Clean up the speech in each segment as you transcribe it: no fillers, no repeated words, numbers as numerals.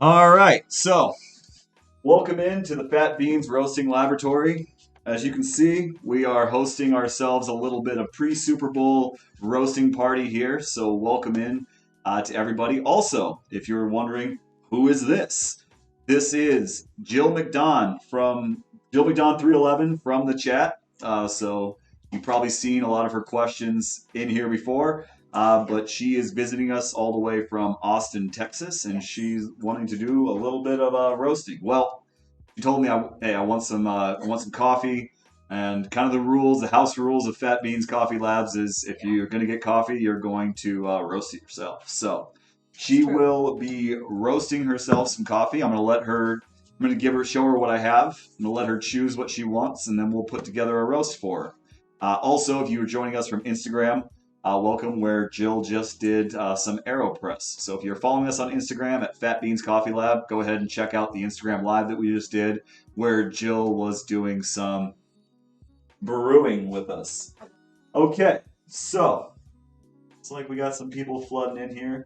All right, so welcome into the Fat Beans Roasting Laboratory. As you can see, we are hosting ourselves a little bit of pre-Super Bowl roasting party here. So welcome in to everybody. Also, if you're wondering, who is this? This is Jill McDon from Jill McDon 311 from the chat. So you've probably seen a lot of her questions in here before. But she is visiting us all the way from Austin, Texas, and she's wanting to do a little bit of roasting. Well, she told me, hey, I want some coffee, and kind of the rules, the house rules of Fat Beans Coffee Labs is if you're going to get coffee, you're going to roast it yourself. So she will be roasting herself some coffee. I'm going to let her. I'm going to show her what I have. I'm going to let her choose what she wants, and then we'll put together a roast for her. Also, if you are joining us from Instagram, welcome, where Jill just did some AeroPress. So if you're following us on Instagram at Fat Beans Coffee Lab, go ahead and check out the Instagram live that we just did, where Jill was doing some brewing with us. Okay, so it's like we got some people flooding in here.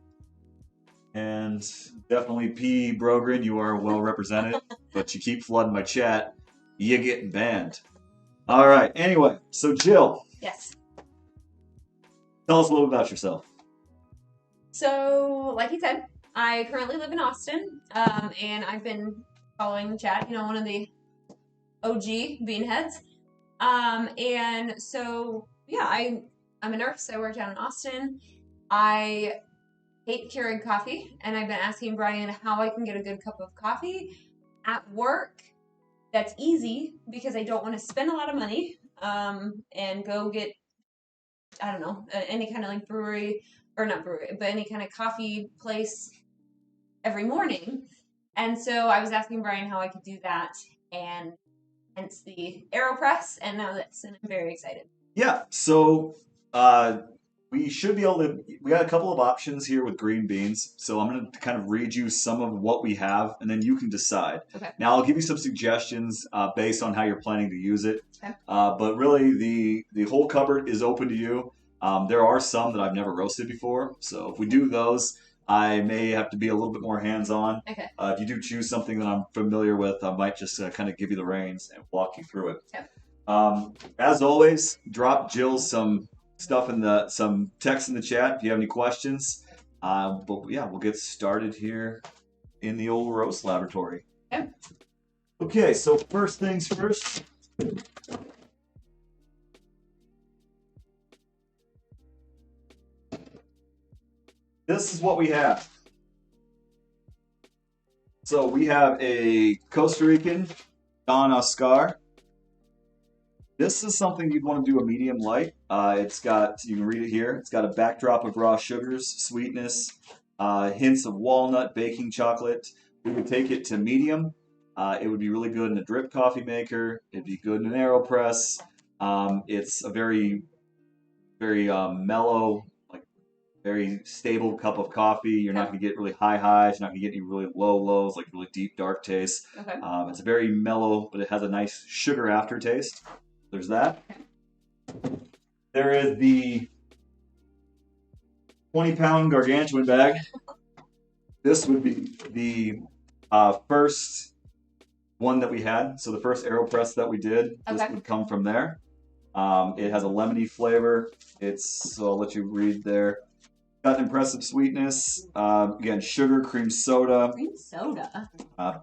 And definitely P. Brogren, you are well represented, but you keep flooding my chat, you get banned. All right, anyway, so Jill. Yes. Tell us a little about yourself. So, like you said, I currently live in Austin, and I've been following the chat, one of the OG beanheads. And so, yeah, I'm a nurse. I work down in Austin. I hate Keurig coffee, and I've been asking Brian how I can get a good cup of coffee at work that's easy because I don't want to spend a lot of money and go get, I don't know, any kind of like brewery, or not brewery, but any kind of coffee place every morning. And so I was asking Brian how I could do that, and hence the AeroPress, and now and I'm very excited. Yeah, so we should be able to. We got a couple of options here with green beans, so I'm going to kind of read you some of what we have, and then you can decide. Okay. Now I'll give you some suggestions based on how you're planning to use it. Okay. But really, the whole cupboard is open to you. There are some that I've never roasted before, so if we do those, I may have to be a little bit more hands-on. Okay. If you do choose something that I'm familiar with, I might just kind of give you the reins and walk you through it. Okay. As always, drop Jill some stuff some text in the chat if you have any questions. But yeah, we'll get started here in the old roast laboratory. Okay. Okay, so first things first. This is what we have. So we have a Costa Rican Don Oscar. This is something you'd want to do a medium light. It's got, you can read it here, it's got a backdrop of raw sugars, sweetness, hints of walnut, baking chocolate. We would take it to medium. It would be really good in a drip coffee maker. It'd be good in an AeroPress. It's a very, very mellow, like very stable cup of coffee. You're not going to get really high highs. You're not going to get any really low lows, like really deep dark taste. Okay. It's very mellow, but it has a nice sugar aftertaste. There's that. There is the 20-pound gargantuan bag. This would be the first one that we had. So the first AeroPress that we did, this would come from there. It has a lemony flavor. So I'll let you read there. Got an impressive sweetness. Again, sugar, cream soda. Cream soda.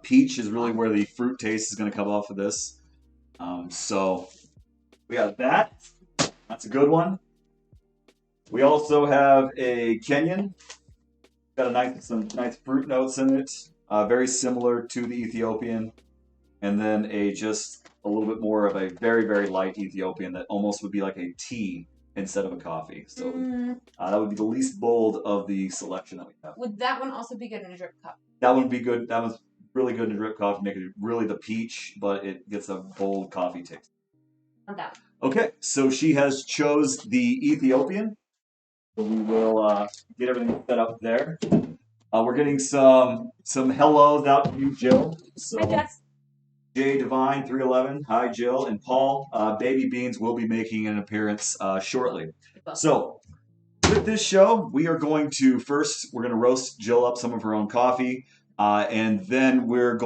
Peach is really where the fruit taste is going to come off of this. So we got that. That's a good one. We also have a Kenyan. Got some nice fruit notes in it. Very similar to the Ethiopian. And then just a little bit more of a very, very light Ethiopian that almost would be like a tea instead of a coffee. So that would be the least bold of the selection that we have. Would that one also be good in a drip cup? That one would be good. That one's really good in a drip coffee. Make it really the peach, but it gets a bold coffee taste. That. Okay, so she has chose the Ethiopian. So we will get everything set up there. We're getting some hellos out to you, Jill. So, hi, Jess. Jay Divine 311, hi Jill, and Paul. Baby Beans will be making an appearance shortly. So with this show, we're going to roast Jill up some of her own coffee. And then we'll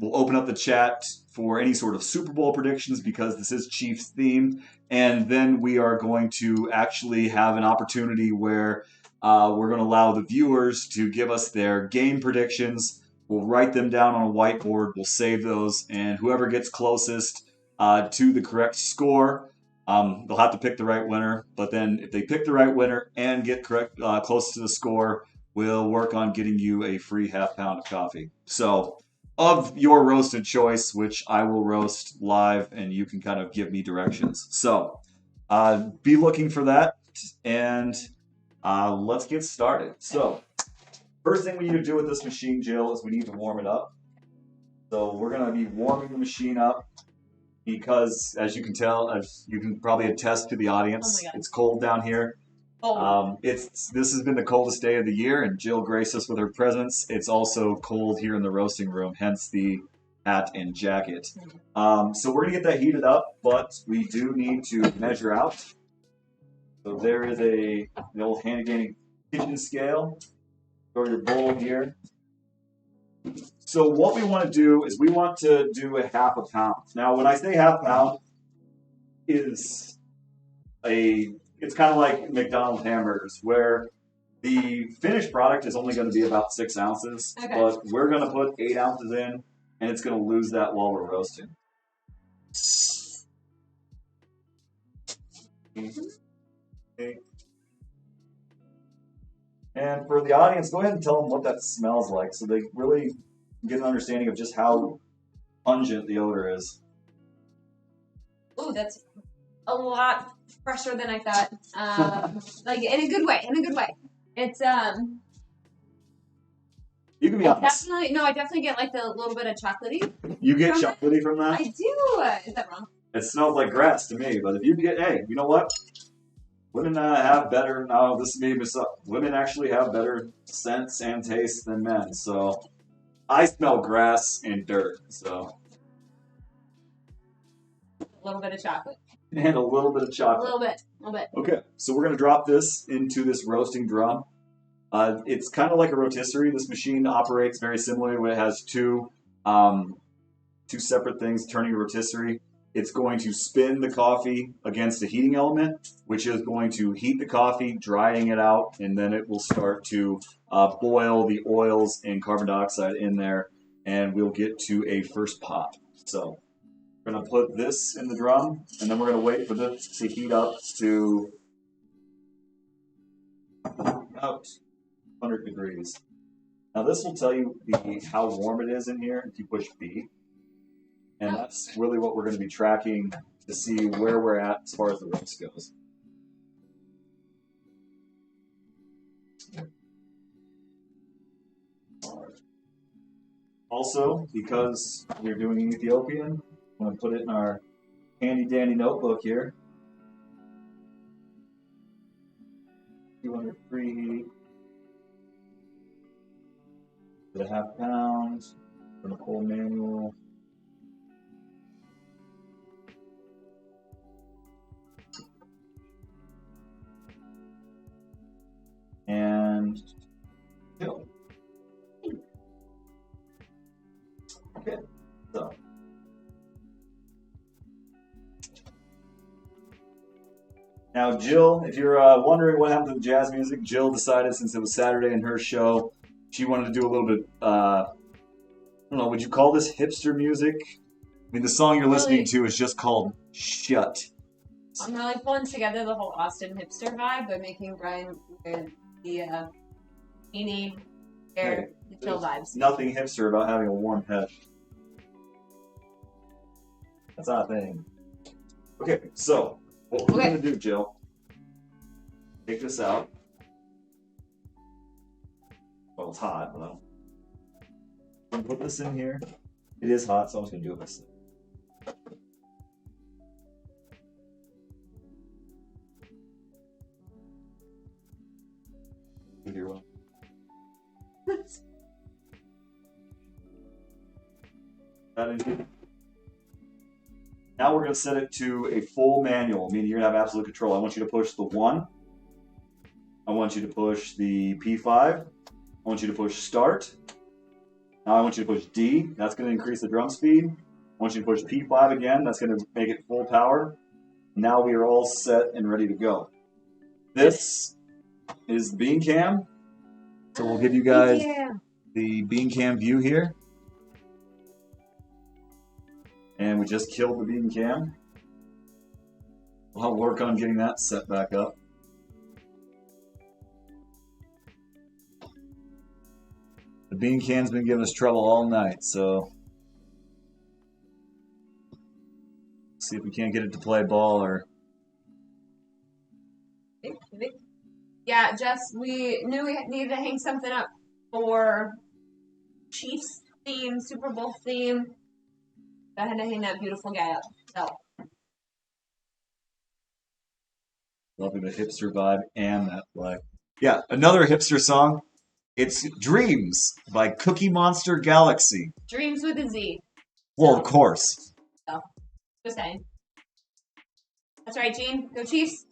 open up the chat for any sort of Super Bowl predictions because this is Chiefs themed. And then we are going to actually have an opportunity where we're going to allow the viewers to give us their game predictions. We'll write them down on a whiteboard. We'll save those. And whoever gets closest to the correct score, they'll have to pick the right winner. But then if they pick the right winner and get close to the score, we'll work on getting you a free half-pound of coffee. So, of your roasted choice, which I will roast live, and you can kind of give me directions. So, be looking for that, and let's get started. So, first thing we need to do with this machine, Jill, is we need to warm it up. So, we're going to be warming the machine up because, as you can tell, as you can probably attest to the audience, it's cold down here. This has been the coldest day of the year, and Jill graced us with her presence. It's also cold here in the roasting room, hence the hat and jacket. So we're gonna get that heated up, but we do need to measure out. So there is the old handy kitchen scale. Throw your bowl here. So what we want to do is we want to do a half a pound. Now, when I say half pound, it's kind of like McDonald's hamburgers, where the finished product is only going to be about 6 ounces, but we're going to put 8 ounces in, and it's going to lose that while we're roasting. Okay. And for the audience, go ahead and tell them what that smells like so they really get an understanding of just how pungent the odor is. Ooh, that's a lot fresher than I thought. Like in a good way. It's you can be honest. I definitely get like the little bit of chocolatey. You get chocolatey from that? I do. Is that wrong? It smells like grass to me, but if you get, hey, you know what? Women have better. Now this may be women actually have better scents and taste than men. So I smell grass and dirt. So a little bit of chocolate. And a little bit of chocolate. A little bit. Okay, so we're going to drop this into this roasting drum. It's kind of like a rotisserie. This machine operates very similarly. It has two separate things turning a rotisserie. It's going to spin the coffee against a heating element, which is going to heat the coffee, drying it out, and then it will start to boil the oils and carbon dioxide in there, and we'll get to a first pop. So we're going to put this in the drum, and then we're going to wait for this to heat up to about 100 degrees. Now this will tell you how warm it is in here if you push B. And that's really what we're going to be tracking to see where we're at as far as the roast goes. Also, because we're doing Ethiopian, I'm going to put it in our handy dandy notebook here. 200 preheat. Put a half pound. Put a full manual. And kill. Okay, so now Jill, if you're wondering what happened to the jazz music, Jill decided since it was Saturday in her show, she wanted to do a little bit, I don't know, would you call this hipster music? I mean, the song you're listening to is just called Shut. I'm really pulling together the whole Austin hipster vibe by making Brian wear the beanie, hair, the chill vibes. Nothing hipster about having a warm head. That's not a thing. Okay, so what we're going to do, Jill, take this out. Well, it's hot, but I'm going to put this in here. It is hot, so I'm just going to do it myself. You're welcome. That in here. Now we're going to set it to a full manual, meaning you're going to have absolute control. I want you to push the 1. I want you to push the P5. I want you to push start. Now I want you to push D. That's going to increase the drum speed. I want you to push P5 again. That's going to make it full power. Now we are all set and ready to go. This is the bean cam. So we'll give you guys the bean cam view here. And we just killed the bean cam. We'll work on getting that set back up. The bean cam's been giving us trouble all night, so see if we can't get it to play ball or. Yeah, Jess, we knew we needed to hang something up for Chiefs theme, Super Bowl theme. I had to hang that beautiful guy up. So. Loving the hipster vibe and that flag. Yeah, another hipster song. It's Dreams by Cookie Monster Galaxy. Dreams with a Z. Well, of course. So, just saying. That's right, Gene. Go Chiefs.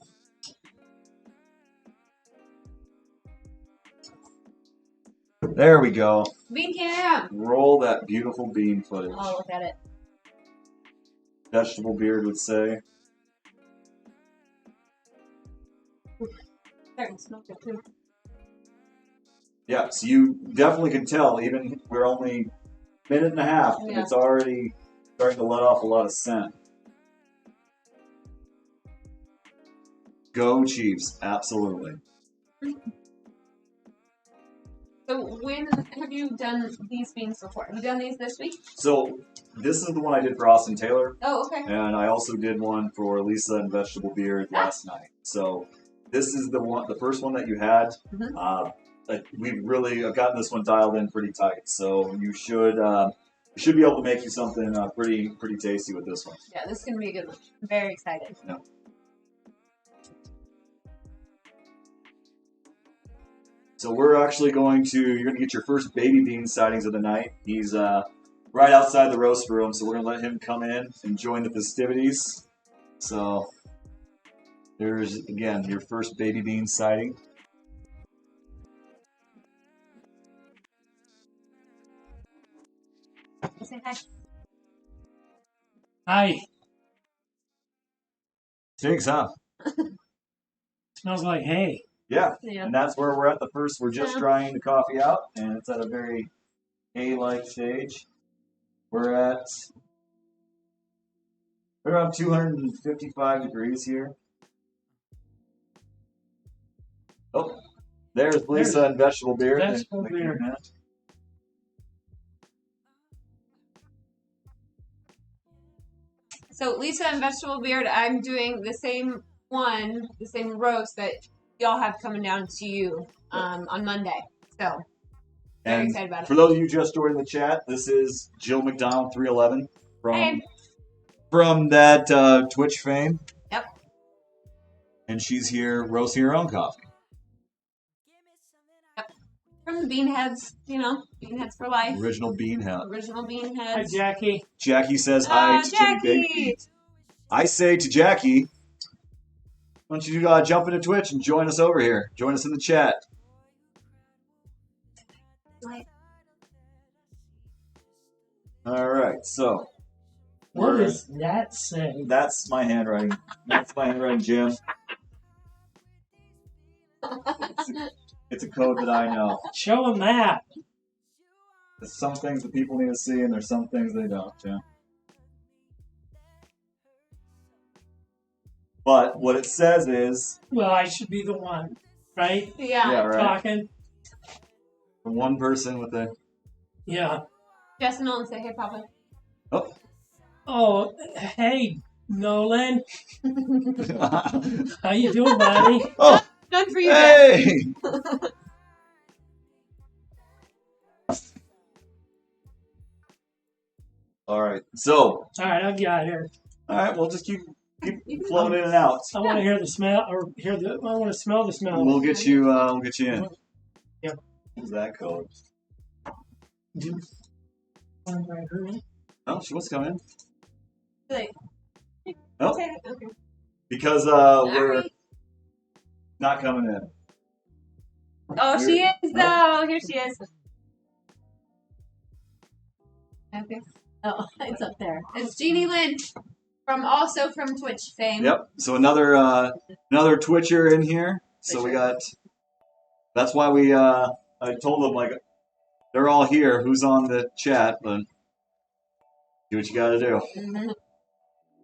There we go. Bean cam. Roll that beautiful bean footage. Oh, look at it. Vegetablebeard would say. Starting to smell good too. Yeah, so you definitely can tell, even we're only a minute and a half, and it's already starting to let off a lot of scent. Go Chiefs, absolutely. So when have you done these beans before? Have you done these this week? So this is the one I did for Austin Taylor. Oh, okay. And I also did one for Lisa and Vegetablebeard last night. So this is the first one that you had. Mm-hmm. We really have gotten this one dialed in pretty tight. So you should be able to make you something pretty tasty with this one. Yeah, this is gonna be a good one. I'm very excited. Yeah. So we're actually you're going to get your first baby bean sightings of the night. He's right outside the roast room, so we're going to let him come in and join the festivities. So there's, again, your first baby bean sighting. Say hi. Hi. Stinks, huh? Smells like hay. Yeah. Yeah. And that's where we're at the first. We're just drying the coffee out, and it's at a very hay-like stage. We're at around 255 degrees here. Oh, there's Lisa and Vegetablebeard. Vegetablebeard. So Lisa and Vegetablebeard, I'm doing the same roast that y'all have coming down to you on Monday. So very excited about it. For those of you just joining the chat, this is Jill McDonald 311 from that Twitch fame. Yep. And she's here roasting her own coffee. Yep. From the Beanheads, Beanheads for life. Original Beanhead. Original Beanheads. Hi, Jackie. Jackie says hi to Jimmy Baby. I say to Jackie, why don't you jump into Twitch and join us over here. Join us in the chat. Right. All right, so. What does that say? That's my handwriting. That's my handwriting, Jim. It's a code that I know. Show them that. There's some things that people need to see, and there's some things they don't, yeah. But what it says is... Well, I should be the one, right? Yeah, right. Talking. The one person with the... Yeah. Jess and Nolan say, hey, Papa. Oh. Oh, hey, Nolan. How you doing, buddy? Oh. None for you, Hey! All right, so... All right, I've got here. All right, we'll just keep flowing in and out. I want to hear the smell, or I want to smell the smell. We'll get you in. Yep. What's that code? Oh, she wants to come in. Oh, Okay. because we're not coming in. Oh, she is, though. Here she is. Okay. Oh, it's up there. It's Jeannie Lynn, also from Twitch fame. Yep. So another Twitcher in here. So we got. That's why I told them like they're all here. Who's on the chat? But do what you got to do. Mm-hmm.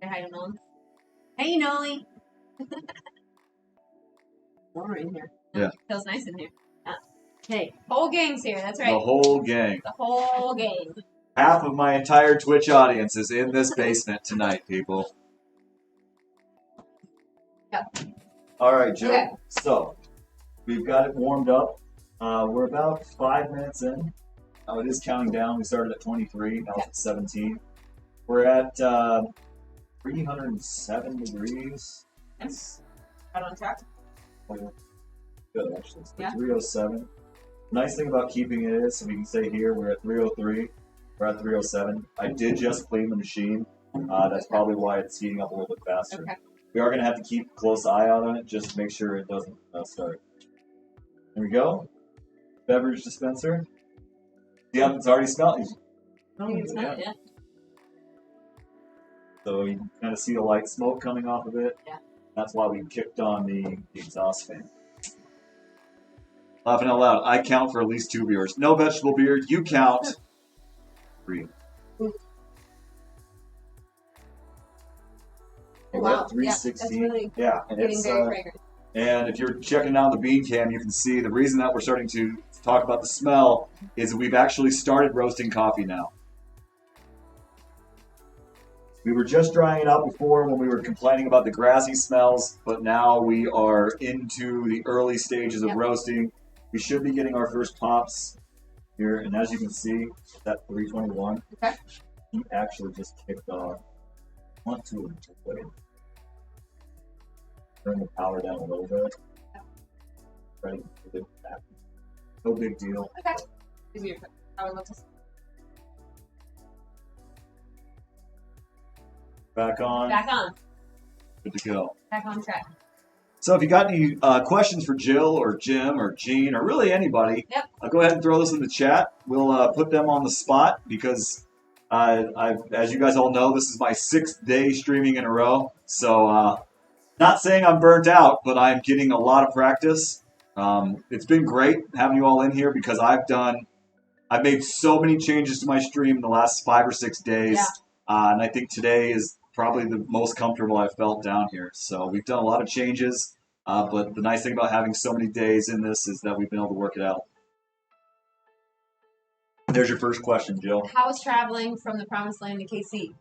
Say hi to Nolan. Hey, Nolly. Warmer in here. Yeah. Feels nice in here. Hey. Whole gang's here. That's right. The whole gang. The whole gang. Half of my entire Twitch audience is in this basement tonight, people. Yep. All right, Joe. Okay. So we've got it warmed up. We're about 5 minutes in. It is counting down. We started at 23. Now it's at 17. We're at 307 degrees. Yes. Out on track. Good, actually. It's Yeah. 307. Nice thing about keeping it is, so we can say here we're at 303. We're at 307. I did just clean the machine. That's probably why it's heating up a little bit faster. Okay. We are going to have to keep a close eye out on it just to make sure it doesn't start. There we go. Beverage dispenser. Yeah, it's already smelled. Oh, You can smell it, yeah. So you can kind of see the light smoke coming off of it. Yeah. That's why we kicked on the exhaust fan. Laughing out loud, I count for at least 2 viewers. No vegetable beard, you count 3. Oh, We're wow. at 316. Yeah, that's really yeah, and getting it's very fragrant. and if you're checking out the bean cam, you can see the reason that we're starting to talk about the smell is we've actually started roasting coffee now. We were just drying it out before when we were complaining about the grassy smells, but now we are into the early stages of Yep. roasting. We should be getting our first pops here, and as you can see, that 321, Okay. he actually just kicked off. I want to turn the power down a little bit. Ready to get back. No big deal. Okay. Give me your power levels. Back on. Back on. Good to go. Back on track. So if you got any questions for Jill or Jim or Gene or really anybody, Yep. Go ahead and throw those in the chat. We'll put them on the spot because as you guys all know, this is my 6th day streaming in a row. So not saying I'm burnt out, but I'm getting a lot of practice. It's been great having you all in here because I've made so many changes to my stream in the last 5 or 6 days. Yeah. And I think today is probably the most comfortable I've felt down here. So we've done a lot of changes, but the nice thing about having so many days in this is that we've been able to work it out. There's your first question, Jill. How is traveling from the promised land to KC?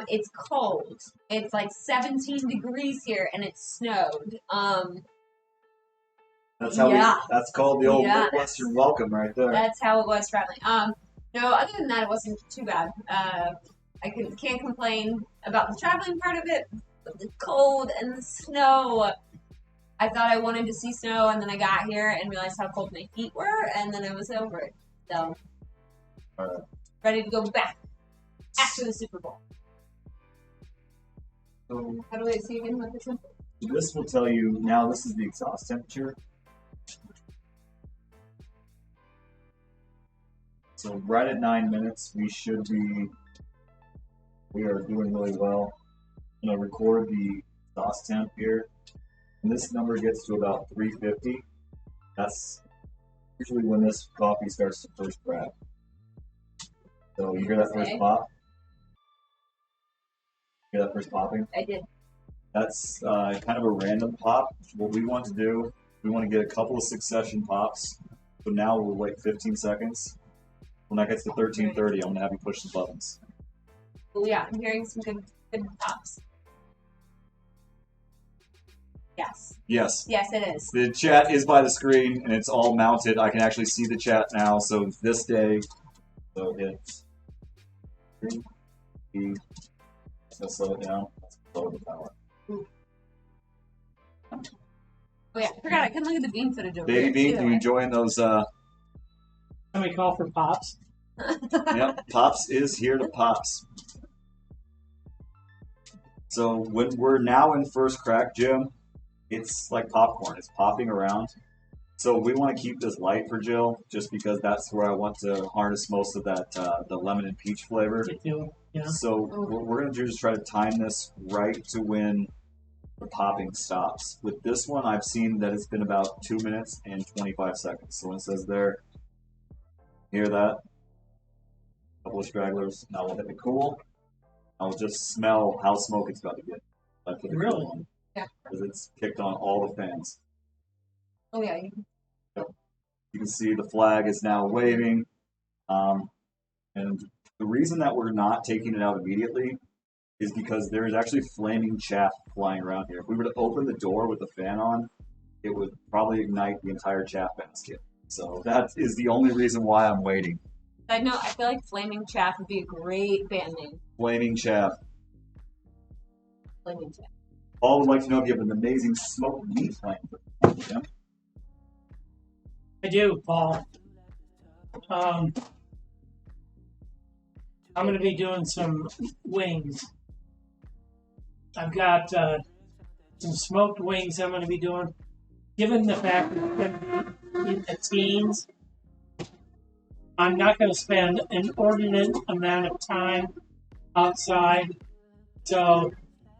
It's cold. It's like 17 degrees here and it snowed. That's how Yeah. that's called the old Yeah. Midwestern welcome right there. That's how it was traveling. No, other than that, it wasn't too bad. I can't complain about the traveling part of it, but the cold and the snow. I thought I wanted to see snow, and then I got here and realized how cold my feet were, and then I was over it. So, Alright. ready to go back after the Super Bowl. So How do I see again what this is? this will tell you now. This is the exhaust temperature. So right at 9 minutes, we are doing really well. I'm gonna record the exhaust temp here. When this number gets to about 350, that's usually when this coffee starts to first grab. So you hear that first Okay. pop? Hear that first popping? I did. That's kind of a random pop. What we want to do, we want to get a couple of succession pops. So now we'll wait 15 seconds. When that gets to 13:30, I'm going to have you push the buttons. Oh yeah, I'm hearing some good pops. Yes. Yes. Yes, it is. The chat is by the screen, and it's all mounted. I can actually see the chat now. So this day, so it's 3, 2, so slow it down. Let's lower the power. Oh yeah, I forgot I couldn't look at the bean footage over Baby here. Bean, Either you way. enjoying those? Somebody call for pops. Yep, Pops is here to Pops. So when we're now in first crack, Jim, it's like popcorn. It's popping around. So we want to keep this light for Jill, just because that's where I want to harness most of that the lemon and peach flavor. Me too. Yeah. So what we're gonna do is try to time this right to when the popping stops. With this one, I've seen that it's been about 2 minutes and 25 seconds. So when it says there, hear that? A couple of stragglers. Now we'll hit the cool. I'll just smell how smoke it's about to get. That's what Really? Yeah. Because it's kicked on all the fans. Oh yeah. You can see the flag is now waving. And the reason that we're not taking it out immediately is because there is actually flaming chaff flying around here. If we were to open the door with the fan on, it would probably ignite the entire chaff basket. So that is the only reason why I'm waiting. I know. I feel like Flaming Chaff would be a great band name. Flaming chaff. Flaming Chaff. Paul would like to know if you have an amazing smoked meat plan for Jim. I do, Paul. I'm going to be doing some wings. I've got some smoked wings I'm going to be doing. Given the fact that it's going to be in the teens, I'm not going to spend an inordinate amount of time outside, so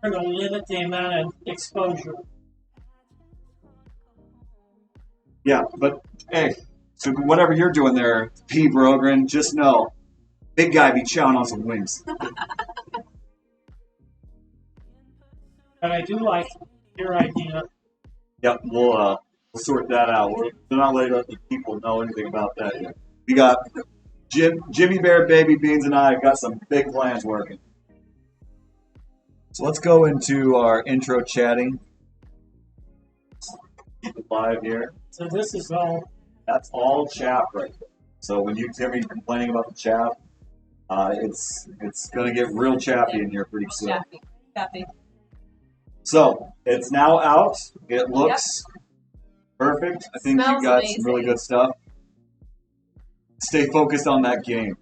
we're going to limit the amount of exposure. Yeah, but hey, so whatever you're doing there, P. Brogren, just know, big guy be chowing on some wings. But I do like your idea. Yep, we'll sort that out. We're not letting the people know anything about that yet. We got Jimmy Bear, Baby Beans, and I have got some big plans working. So let's go into our intro chatting. Keep it live here. So this is all. That's all chaff right there. So when you hear me complaining about the chaff, it's gonna get real chaffy in here pretty soon. Chaffy. So it's now out. It looks perfect. I think Smells you got amazing. some really good stuff. Stay focused on that game.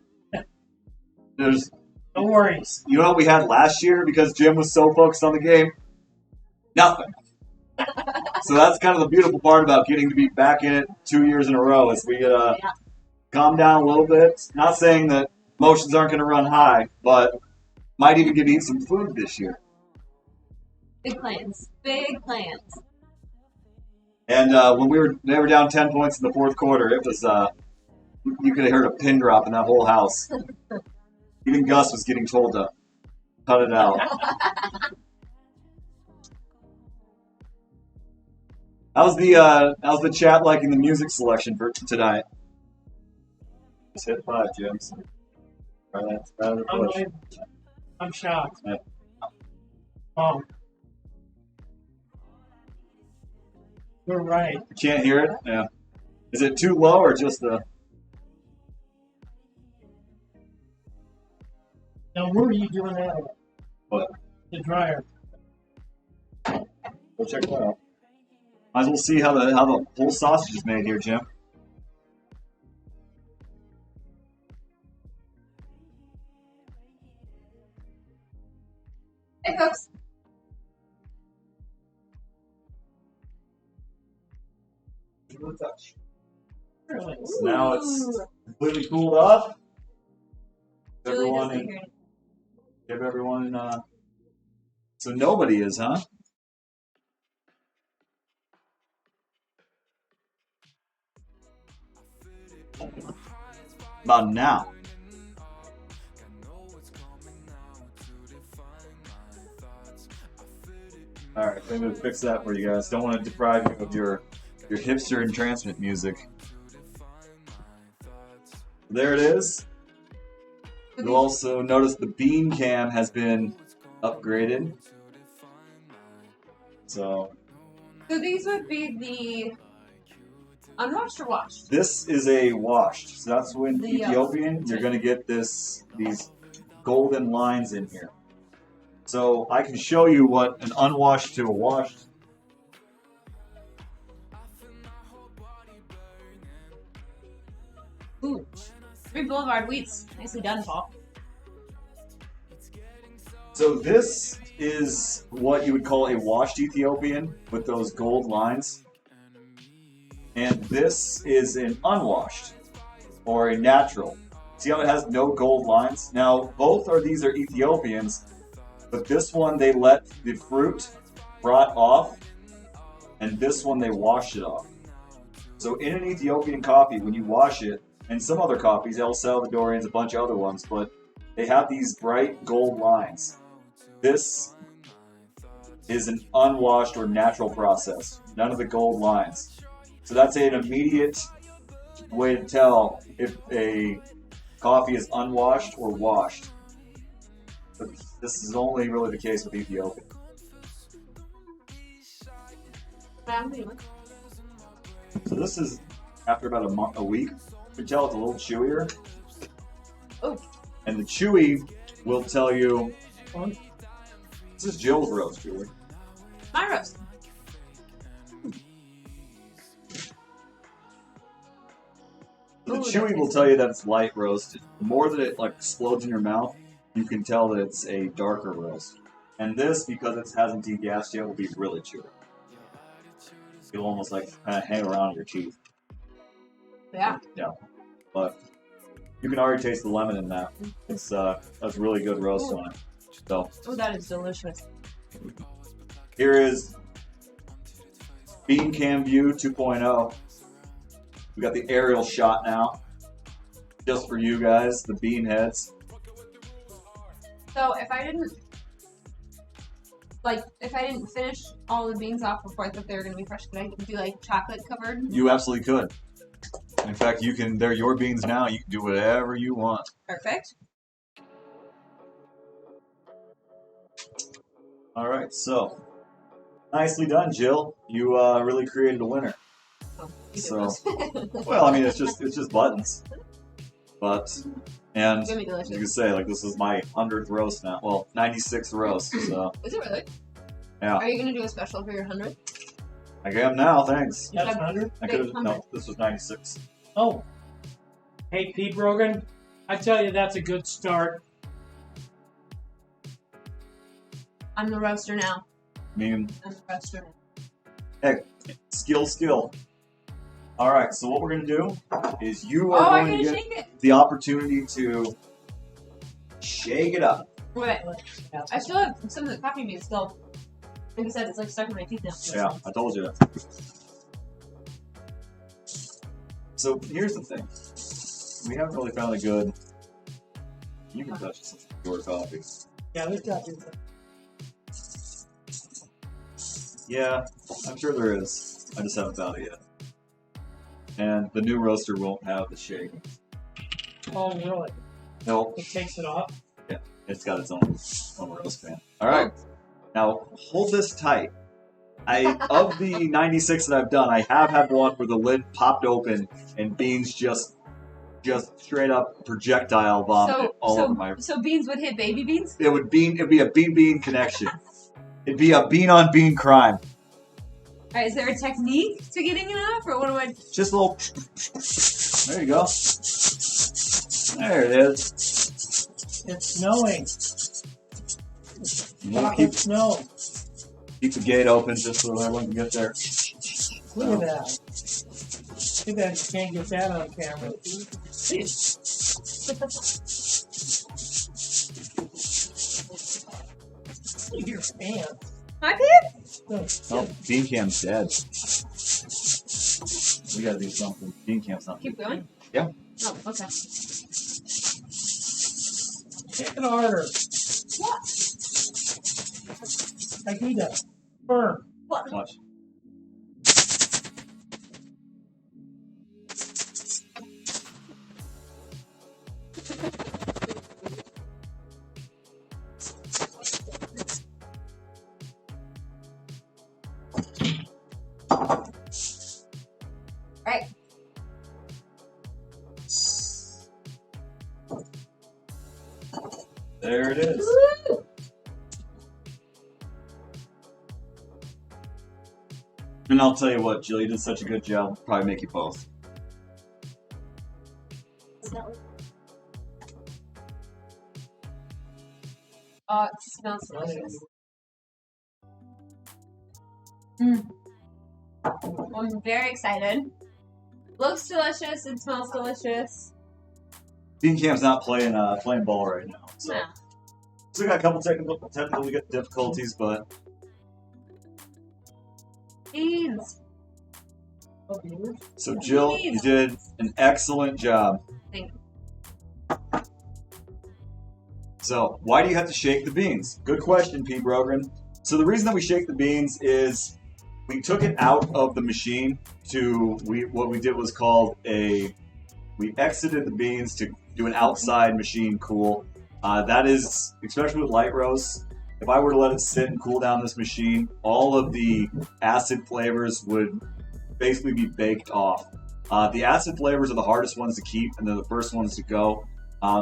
There's, No worries. you know what we had last year because Jim was so focused on the game? Nothing. So that's kind of the beautiful part about getting to be back in it 2 years in a row is we calm down a little bit. Not saying that emotions aren't going to run high, but might even get to eat some food this year. Big plans. Big plans. And when they were down 10 points in the fourth quarter, it was you could have heard a pin drop in that whole house. Even Gus was getting told to cut it out. How's the chat liking the music selection for tonight? Just hit 5, Jim. I'm shocked. Yeah. Oh. You're right. You can't hear it? Yeah. Is it too low or just the... Now, where are you doing that at? What? The dryer. Go check that out. Might as well see how the whole sausage is made here, Jim. Hey, folks. Really? So now it's completely cooled off. Julie doesn't hear it. Give everyone so nobody is, huh? About now. Alright, I'm gonna fix that for you guys. Don't want to deprive you of your hipster entrancement music. There it is. You'll also notice the bean cam has been upgraded. So these would be the unwashed or washed? this is a washed. So that's when The, Ethiopian, you're gonna get these golden lines in here. So I can show you what an unwashed to a washed. Ooh. 3 Boulevard wheats. Nicely done, Paul. So this is what you would call a washed Ethiopian with those gold lines. And this is an unwashed or a natural. See how it has no gold lines? Now, both of these are Ethiopians, but this one they let the fruit rot off, and this one they washed it off. So in an Ethiopian coffee, when you wash it, and some other coffees, El Salvadorians, a bunch of other ones, but they have these bright gold lines. This is an unwashed or natural process. None of the gold lines. So that's an immediate way to tell if a coffee is unwashed or washed. But this is only really the case with Ethiopia. So this is after about a week. You can tell it's a little chewier. Oh. And the chewy will tell you. This is Jill's roast, Julie. My roast. The chewy will tell you that it's light roasted. The more that it like explodes in your mouth, you can tell that it's a darker roast. And this, because it hasn't degassed yet, will be really chewy. It'll almost like kind of hang around your teeth. Yeah. Yeah. But you can already taste the lemon in that. It's that's really good roast on it. So. Oh, that is delicious. Here is Bean Cam View 2.0. We got the aerial shot now, just for you guys, the bean heads. So if I didn't finish all the beans off before I thought they were gonna be fresh, could I do like chocolate covered? You absolutely could. In fact, you can. They're your beans now. You can do whatever you want. Perfect. All right, so nicely done, Jill. You really created a winner. Oh, So, well, I mean, it's just buttons, but and It's gonna be you delicious. can say like this is my 100th roast now. Well, 96th roast. So Is it really? yeah, Are you gonna do a special for your 100th? I am now. Thanks. That's 100. I could have. No, this was 96. Oh. Hey, Pete Brogan, I tell you, that's a good start. I'm the roaster now. I mean, I'm the roaster now. heck, skill. All right, so what we're gonna do is you Oh, are I'm going to gonna get shake it. the opportunity to shake it up. Wait, I still have some of the coffee beans still. Like I said, it's like stuck in my teeth now. Yeah, I told you that. So here's the thing. We haven't really found a good. You can touch some your coffee. Yeah, we've got this. Yeah, I'm sure there is. I just haven't found it yet. And the new roaster won't have the shake. Oh, really? Nope. It takes it off? Yeah, it's got its own roast fan. All right, now hold this tight. Of the 96 that I've done, I have had one where the lid popped open and beans just straight up projectile vomit all over my. So beans would hit baby beans? It'd be a bean connection. It'd be a bean on bean crime. Alright, is there a technique to getting it off, or what do I? Just a little. There you go. There it is. It's snowing. You want to Chocolate snow. keep the gate open just so everyone can get there. Look at that. Too bad you can't get that on camera. Look at your pants. My pip? Oh, bean cam's dead. We gotta do something. Bean cam's not. Keep going? Yeah. Oh, okay. Take it harder. What? Like he does. Firm. What? Watch. Right. There it is. Woo! And I'll tell you what, Jill, you did such a good job. I'll probably make you both. Oh, it smells delicious. I'm very excited. Looks delicious. It smells delicious. Bean Camp's not playing ball right now, so Yeah. we got a couple technical difficulties, but Beans. so Jill, you did an excellent job. Thank So why do you have to shake the beans? Good question, P. Brogren. So the reason that we shake the beans is we took it out of the machine what we did was called we exited the beans to do an outside machine cool. That is, especially with light roasts, if I were to let it sit and cool down this machine, all of the acid flavors would basically be baked off. The acid flavors are the hardest ones to keep, and they're the first ones to go.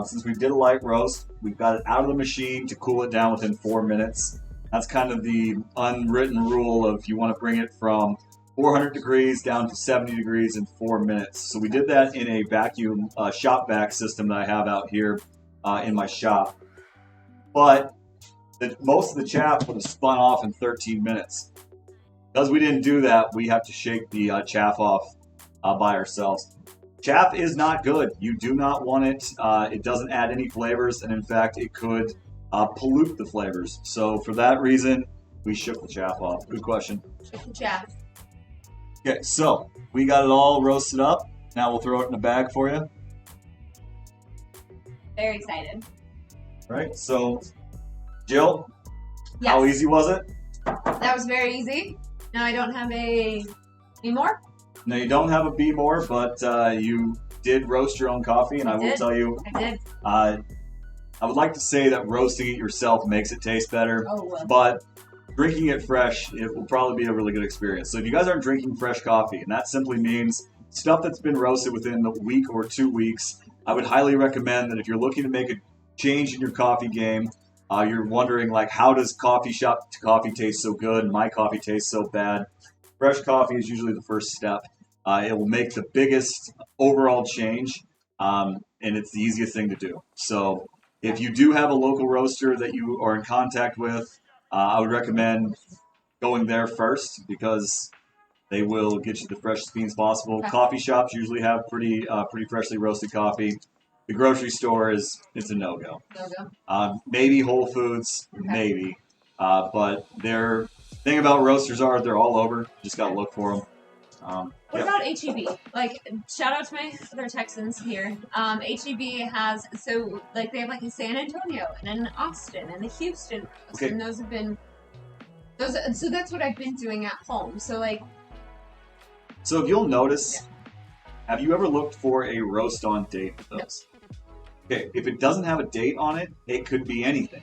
Since we did a light roast, we've got it out of the machine to cool it down within 4 minutes. That's kind of the unwritten rule of you want to bring it from 400 degrees down to 70 degrees in 4 minutes. So we did that in a vacuum shop vac system that I have out here in my shop. But most of the chaff would have spun off in 13 minutes. Because we didn't do that, we have to shake the chaff off by ourselves. Chaff is not good. You do not want it. It doesn't add any flavors, and in fact, it could pollute the flavors. So for that reason, we shook the chaff off. Good question. Shake the chaff. Okay, so we got it all roasted up. Now we'll throw it in a bag for you. Very excited. Right, so Jill, Yes. how easy was it? That was very easy. Now I don't have any more. Now you don't have a B more, but you did roast your own coffee, and I will did. tell you, I did. I would like to say that roasting it yourself makes it taste better, Oh, well. but drinking it fresh, it will probably be a really good experience. So if you guys aren't drinking fresh coffee, and that simply means stuff that's been roasted within a week or 2 weeks, I would highly recommend that if you're looking to make a change in your coffee game, you're wondering like, how does coffee shop coffee taste so good and my coffee tastes so bad? Fresh coffee is usually the first step. It will make the biggest overall change, and it's the easiest thing to do. So if you do have a local roaster that you are in contact with, I would recommend going there first because they will get you the freshest beans possible. Okay. Coffee shops usually have pretty freshly roasted coffee. The grocery store it's a no-go. No-go. Maybe Whole Foods, Okay. maybe. But their thing about roasters are they're all over. Just gotta look for them. What about HEB? Like, shout out to my other Texans here. HEB has, so, like, they have, like, in San Antonio and in Austin and the Houston roast. Okay. And those have been, so that's what I've been doing at home. So, like, So if you'll notice, have you ever looked for a roast on date with those? Okay, if it doesn't have a date on it, it could be anything.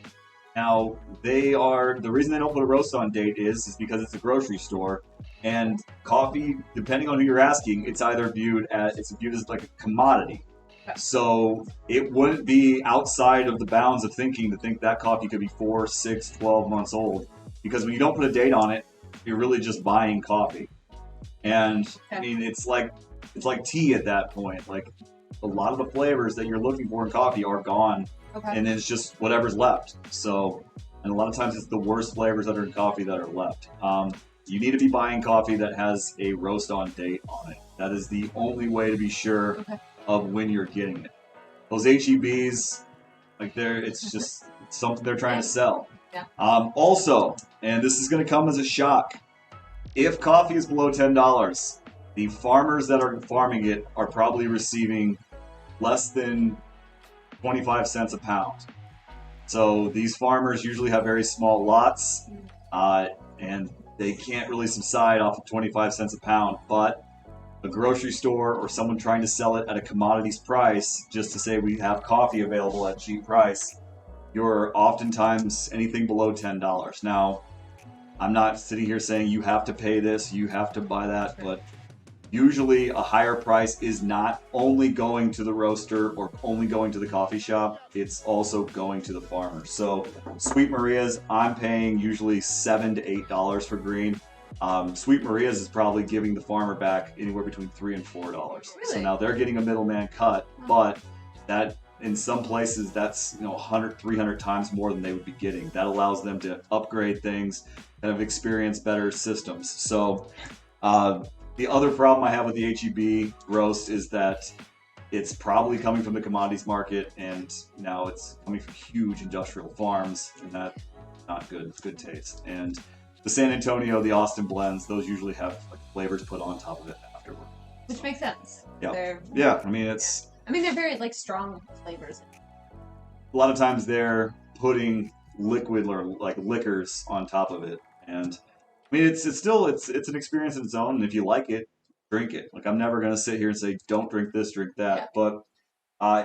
Now, the reason they don't put a roast on date is because it's a grocery store, and coffee, depending on who you're asking, it's viewed as like a commodity. So it wouldn't be outside of the bounds of thinking to think that coffee could be 4, 6, 12 months old, because when you don't put a date on it, you're really just buying coffee. And I mean, it's like tea at that point. Like a lot of the flavors that you're looking for in coffee are gone, okay. and it's just whatever's left. So, and a lot of times it's the worst flavors that are in coffee that are left. You need to be buying coffee that has a roast on date on it. That is the only way to be sure of when you're getting it. Those HEBs, it's something they're trying to sell. Yeah. Also, and this is going to come as a shock, if coffee is below $10, the farmers that are farming it are probably receiving less than 25 cents a pound. So these farmers usually have very small lots, and they can't really subside off of 25 cents a pound, but a grocery store or someone trying to sell it at a commodities price, just to say we have coffee available at cheap price, you're oftentimes anything below $10. Now, I'm not sitting here saying you have to pay this, you have to buy that, but usually a higher price is not only going to the roaster or only going to the coffee shop, it's also going to the farmer. So Sweet Maria's, I'm paying usually $7 to $8 for green. Sweet Maria's is probably giving the farmer back anywhere between $3 and $4. Really? So now they're getting a middleman cut, but that in some places that's 100, 300 times more than they would be getting. That allows them to upgrade things, kind of experience better systems. So The other problem I have with the HEB roast is that it's probably coming from the commodities market, and now it's coming from huge industrial farms, and that's not good. It's good taste. And the San Antonio, the Austin blends, those usually have like, flavors put on top of it afterward. Which makes sense. Yeah. I mean, they're very like strong flavors. a lot of times they're putting liquid or like liquors on top of it, and I mean it's an experience in its own. And if you like it, drink it. Like I'm never gonna sit here and say don't drink this, drink that. Yeah. But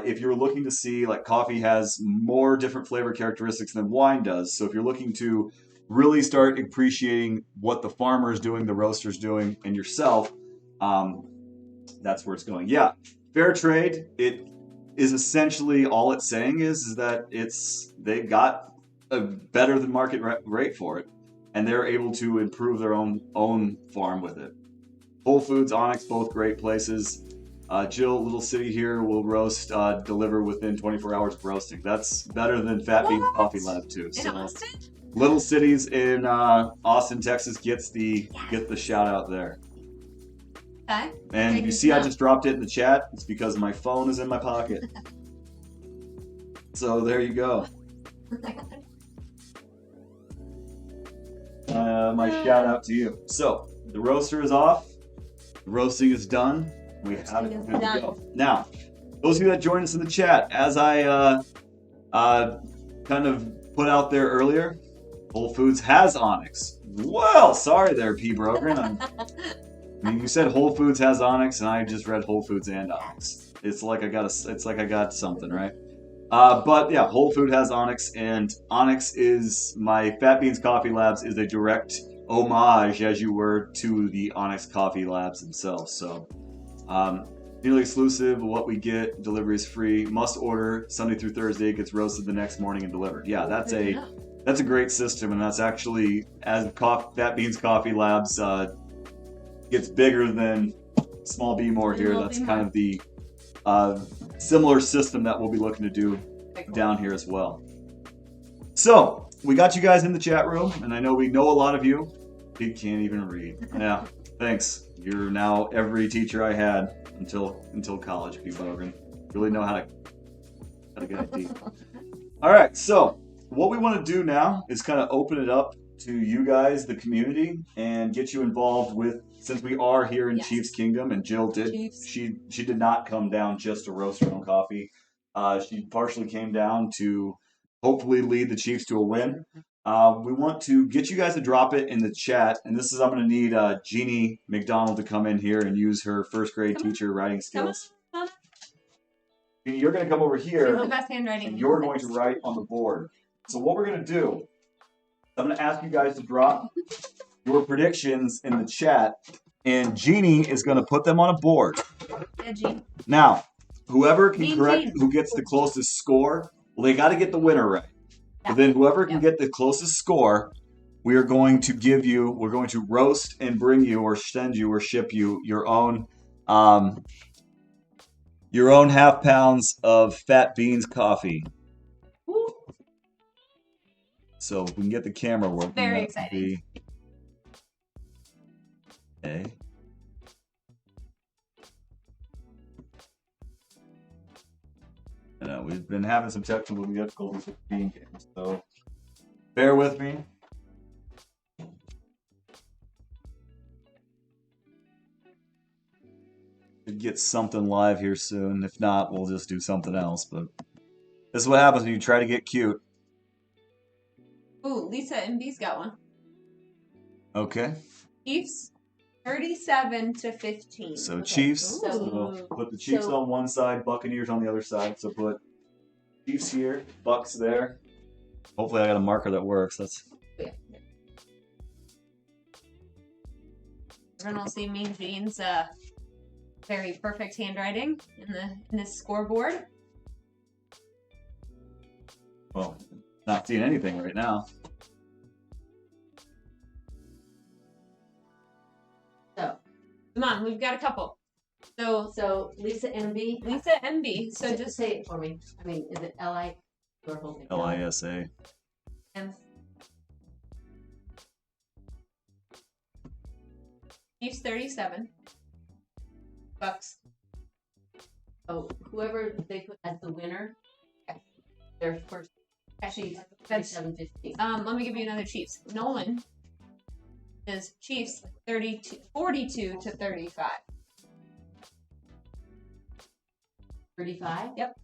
if you're looking to see, like coffee has more different flavor characteristics than wine does. So if you're looking to really start appreciating what the farmer is doing, the roaster's doing, and yourself, that's where it's going. Yeah, fair trade. It is essentially all it's saying is that they've got a better than market rate for it, and they're able to improve their own farm with it. Whole Foods, Onyx, both great places. Jill, little city here, will roast, deliver within 24 hours of roasting. That's better than Fat Beans Coffee Lab too. In Austin? Little cities in Austin, Texas get the shout out there. Okay. And you see I just dropped it in the chat. It's because my phone is in my pocket. So there you go. My shout out to you. So the roaster is off. The roasting is done. We have it good to go. Now, those of you that joined us in the chat, as I kind of put out there earlier, Whole Foods has Onyx. Well, sorry there, P. Brogren. I mean, you said Whole Foods has Onyx, and I just read Whole Foods and Onyx. It's like I got something, right? But yeah, Whole Food has Onyx, and Onyx is my Fat Beans Coffee Labs is a direct homage, as you were, to the Onyx Coffee Labs themselves. So, nearly exclusive. What we get, delivery is free. Must order Sunday through Thursday. It gets roasted the next morning and delivered. Yeah, that's a great system, and that's actually as Fat Beans Coffee Labs gets bigger than Small B More here. That's kind of the similar system that we'll be looking to do down here as well. So we got you guys in the chat room, and I know we know a lot of you. You can't even read. Yeah, thanks. You're now every teacher I had until college. People really know how to get it deep. All right, so what we want to do now is kind of open it up to you guys, the community, and get you involved with. Since we are here in Chiefs Kingdom, and Jill she did not come down just to roast her own coffee. She partially came down to hopefully lead the Chiefs to a win. We want to get you guys to drop it in the chat, and this is I'm going to need Jeannie McDonald to come in here and use her first grade teacher writing skills. Come on. Jeannie, you're going to come over here, the best handwriting. and you're going to write on the board. So what we're going to do, I'm going to ask you guys to drop your predictions in the chat, and Jeannie is going to put them on a board. Edgy. Now, whoever can correct who gets the closest score, well, they got to get the winner right. But then whoever can get the closest score, we're going to roast and bring you or send you or ship you your own half pounds of Fat Beans coffee. Woo. So if we can get the camera working. Very exciting. Okay. I know we've been having some technical difficulties with the game, so bear with me. Should get something live here soon. If not, we'll just do something else. But this is what happens when you try to get cute. Ooh, Lisa MB's got one. Okay. Chiefs 37-15. So Okay. Chiefs. So, So put the Chiefs on one side, Buccaneers on the other side. So put Chiefs here, Bucks there. Hopefully I got a marker that works. That's everyone will see Mean Gene's very perfect handwriting in this scoreboard. well, not seeing anything right now. So, Come on, we've got a couple. So Lisa MB. Lisa MB. So just say it for me. I mean, is it L-I or whole thing? LISA. M. Chiefs 37. Bucks. So whoever they put as the winner, their first Chiefs That's 37-15. let me give you another Chiefs. Nolan is Chiefs 42 to 35. 35. Yep.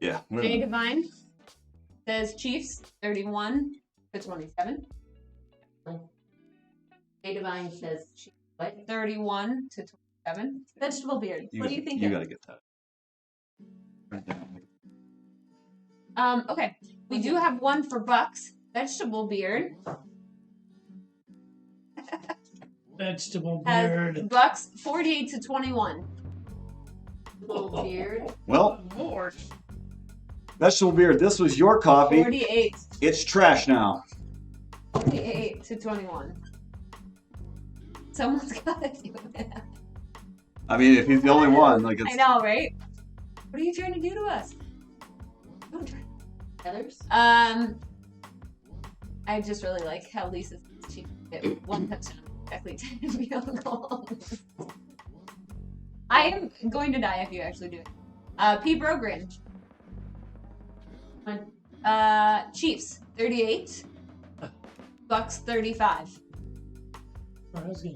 Yeah. Jay Divine says Chiefs 31 to 27. Jay Divine says Chiefs what? 31 to 27. Vegetable Beard. What do you think? You got to get that. Right there. Okay. We do have one for Bucks. Vegetable Beard Vegetable has beard. Bucks 48 to 21. Little beard. Well, Lord. Vegetable Beard, this was your coffee. 48. It's trash now. 48 to 21. Someone's got to do that. I mean, if he's the only one, like it's. I know, right? What are you trying to do to us? Don't try. Others? I just really like how Lisa's she hit one touchdown exactly 10 field goals. I am going to die if you actually do it. P. Brogren. Chiefs 38. Bucks 35. I was gonna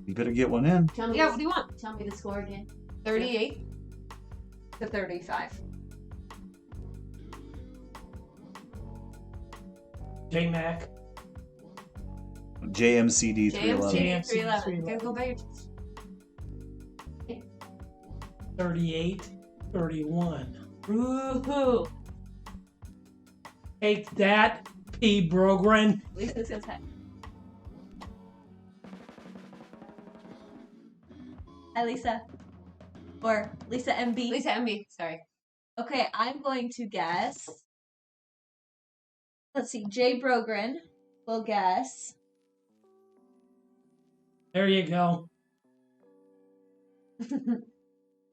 You better get one in. Tell me Yeah, the- what do you want? Tell me the score again. 38 to 35. J-Mac. JMCD 311. JMC JMC 311. Gotta go by your 38, 31. Woohoo! Take that, P. Brogren. Lisa's gonna say. Hi, Lisa. Or Lisa MB. Lisa MB, sorry. Okay, I'm going to guess. Let's see. Jay Brogren will guess. There you go.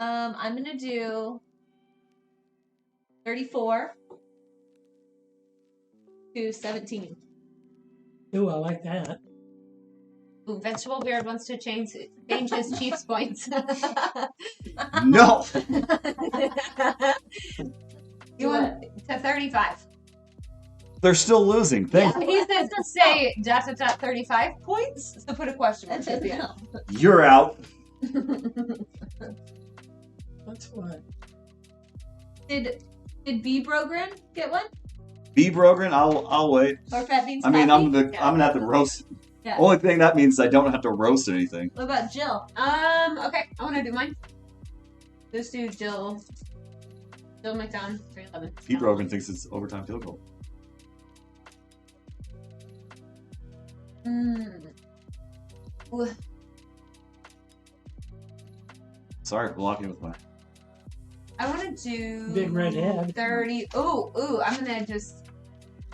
I'm gonna do 34 to 17. Ooh, I like that. Ooh, Vegetable Beard wants to change his Chiefs points. No! You want to 35. They're still losing. Thank He says to say ... 35 points, so put a question mark That's at the it. end. You're out. That's what. Did B Brogren get one? B. Brogren, I'll wait. Or Fat Beans I mean, I'm Coffee? gonna have to roast. Yeah. Only thing that means is I don't have to roast anything. What about Jill? Okay, I want to do mine. Let's do Jill McDonald, 311. B. Brogren thinks it's overtime field goal. Ooh, Sorry for blocking with my. I want to do Big red head. 30. Ooh, I'm gonna just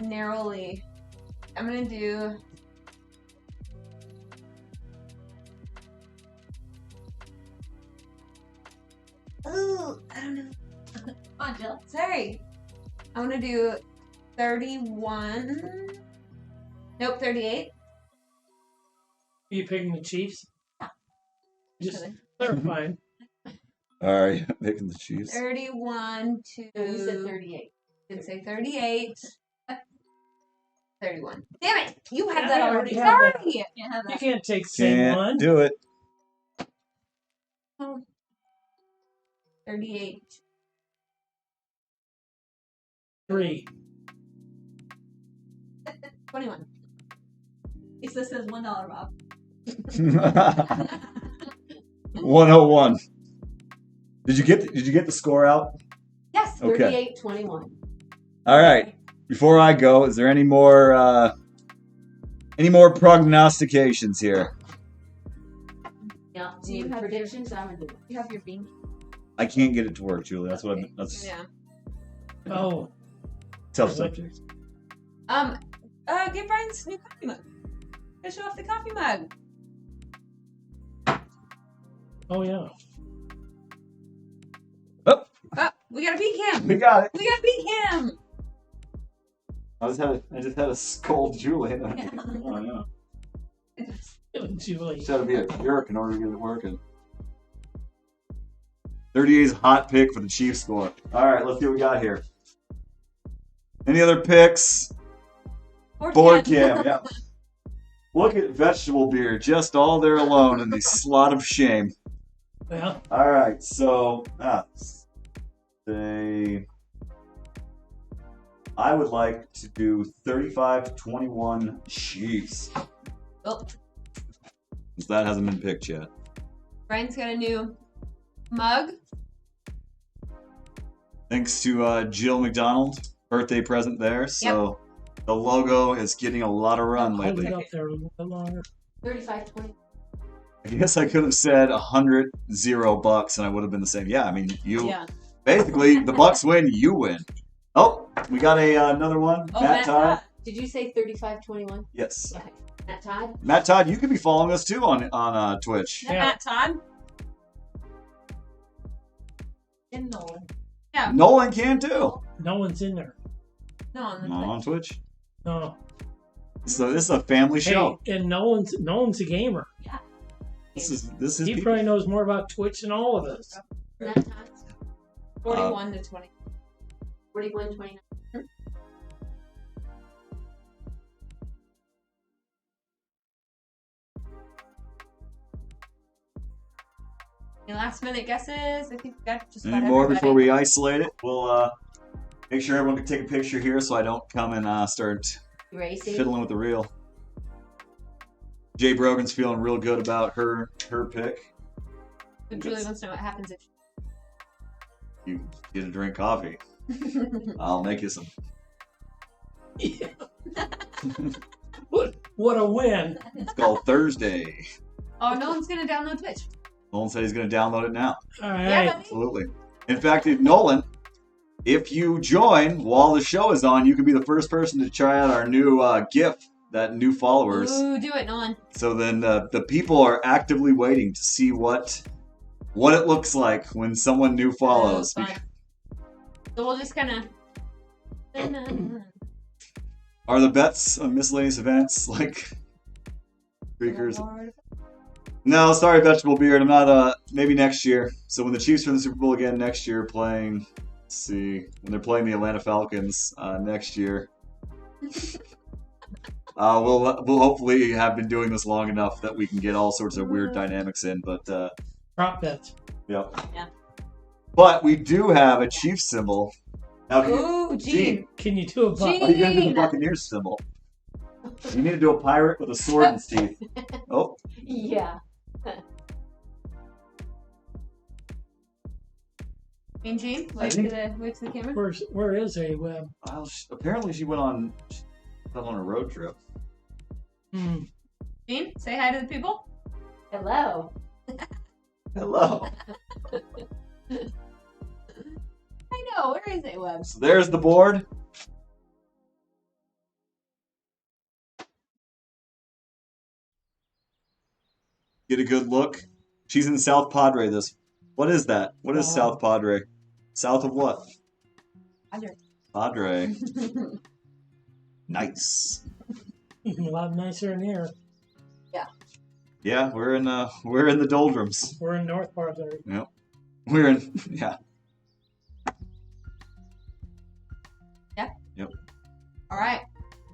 narrowly. I'm gonna do. Ooh, I don't know. Come on, Jill. Sorry. I want to do 31. Nope, 38. Are you picking the Chiefs? Yeah. Just Really? clarifying. All right, making the Chiefs. 31 to. You said 38. Did say 38. 31. Damn it! You had Yeah, that I already. already have that. Sorry. Can't have You that. can't take the same Can't one. do it. 38. 3. 21. Lisa says $1, Rob. 101. Did you get the score out? Yes. Okay. 38-21. All right. Before I go, is there any more prognostications here? Yeah. Do you have predictions? I'm gonna do it. You have your bean. I can't get it to work, Julie. That's what that's Yeah. Oh. tough subject. Give Brian's new coffee mug. Go show off the coffee mug. Oh, yeah. Oh, Oh, we gotta beat him. we got it. We gotta beat him. I just had to scold Julie. Oh, yeah. Julie. Just had to be a jerk in order to get it working. 38's hot pick for the Chiefs score. All right, let's see what we got here. Any other picks? Board cam, yeah. Look at Vegetablebeard, just all there alone in the slot of shame. Well, All right, so say I would like to do 35-21 Chiefs. Oh, That hasn't been picked yet. Brian's got a new mug. Thanks to Jill McDonald, birthday present there. So the logo is getting a lot of run hold lately. it up there a little bit longer. 35-20. I guess I could have said $100 and I would have been the same. Yeah, I mean, you Yeah. basically the Bucks win, you win. Oh, we got another one. Oh, Matt Todd. Did you say 35-21? Yes. Okay. Matt Todd? Matt Todd, you could be following us too on Twitch. Is that Yeah. Matt Todd? And Nolan. Yeah. Nolan can too. No one's in there. No, on the On Twitch. No. So this is a family show. Hey, and Nolan's a gamer. This is He people. probably knows more about Twitch than all of us. Matt Todd? 41 to 20. 41-29. Any last minute guesses? I think we got just Any about more everybody. before we isolate it? We'll make sure everyone can take a picture here so I don't come and start Erasing. fiddling with the reel. Jay Brogan's feeling real good about her pick. But Julie wants to know what happens if You get to drink coffee. I'll make you some. Yeah. What a win. It's called Thursday. Oh, no one's gonna download Twitch. Nolan said he's going to download it now. All Yeah, right. buddy. Absolutely. In fact, Nolan, if you join while the show is on, you can be the first person to try out our new GIF, that new followers. Ooh, do it, Nolan. So then the people are actively waiting to see what it looks like when someone new follows. Fine. So we'll just kind of. Are the bets on miscellaneous events like freakers? No, sorry, Vegetablebeard. I'm not. Maybe next year. So when the Chiefs are in the Super Bowl again next year, playing. Let's see, when they're playing the Atlanta Falcons next year. We'll hopefully have been doing this long enough that we can get all sorts of weird dynamics in. But Prop bets. yep. Yeah. But we do have a Chiefs symbol. Now, Ooh, Gene. Can you do a buck? are you gonna do the Gene. Buccaneers symbol? You need to do a pirate with a sword in his teeth. Oh, Yeah. Mean Gene, I wave think- to the camera. Where is a web? well, apparently she went on a road trip. Hmm. Gene, say hi to the people. Hello. Hello. I know, where is it, Web? So there's the board. Get a good look. She's in South Padre. What is that? What is South Padre? South of what? Padre. Padre. Nice. A lot nicer in here. Yeah, we're in the doldrums. We're in North Parkway. We're in yeah. All right.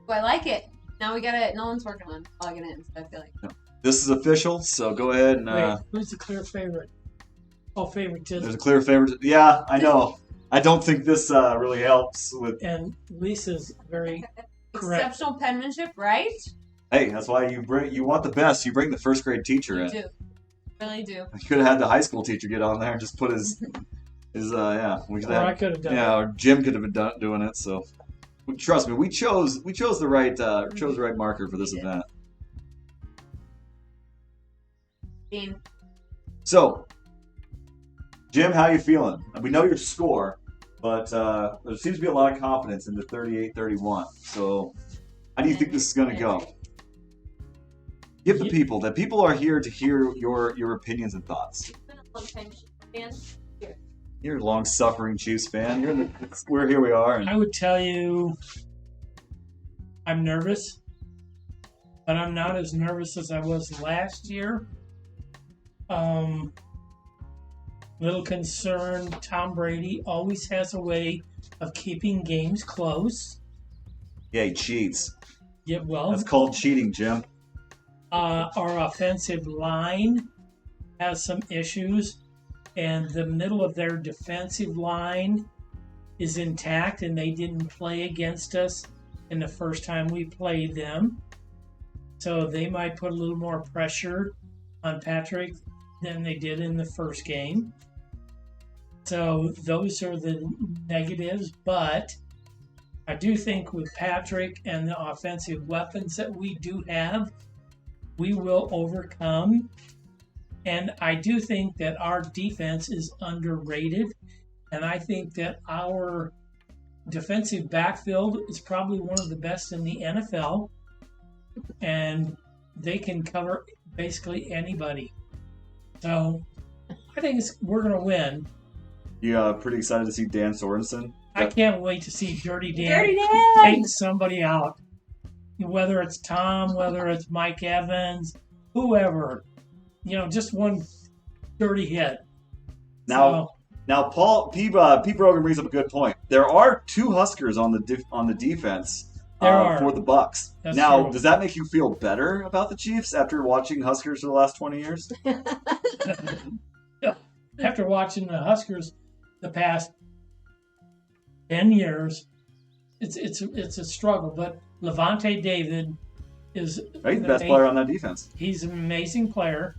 Oh, I like it. Now we got it. Nolan's working on logging in, so I feel like. This is official, so go ahead and Wait, who's the clear favorite? Oh, favoritism. there's a clear favorite. Yeah, I know. I don't think this really helps with. And Lisa's very correct. Exceptional penmanship, right? Hey, that's why you want the best. You bring the first grade teacher You in. do. Really do. You could have had the high school teacher get on there and just put his yeah. We could Or I have, could have done yeah, or Jim could have been doing it. So trust me, we chose the right marker for this We did. event. Gene. So, Jim, how you feeling? We know your score, but there seems to be a lot of confidence in the 38-31. So, how do you think this is going to go? Give the people. The people are here to hear your opinions and thoughts. Been a long time fan. You're a long-suffering Chiefs fan. Here we are. And I would tell you I'm nervous. but I'm not as nervous as I was last year. Little concerned. Tom Brady always has a way of keeping games close. Yeah, he cheats. Yeah, well, That's called cheating, Jim. our offensive line has some issues, and the middle of their defensive line is intact, and they didn't play against us in the first time we played them. So they might put a little more pressure on Patrick than they did in the first game. So those are the negatives, but I do think with Patrick and the offensive weapons that we do have, we will overcome. And I do think that our defense is underrated. And I think that our defensive backfield is probably one of the best in the NFL. And they can cover basically anybody. So I think we're going to win. You pretty excited to see Dan Sorensen? I can't wait to see Dirty Dan Dirty Dan! take somebody out. Whether it's Tom, whether it's Mike Evans, whoever. Just one dirty hit. Now, Pete Brogan brings up a good point. There are 2 Huskers on the defense for the Bucks. That's now, true. does that make you feel better about the Chiefs after watching Huskers for the last 20 years? After watching the Huskers the past 10 years, it's a struggle. But Levante David is Right, the best player on that defense. He's an amazing player,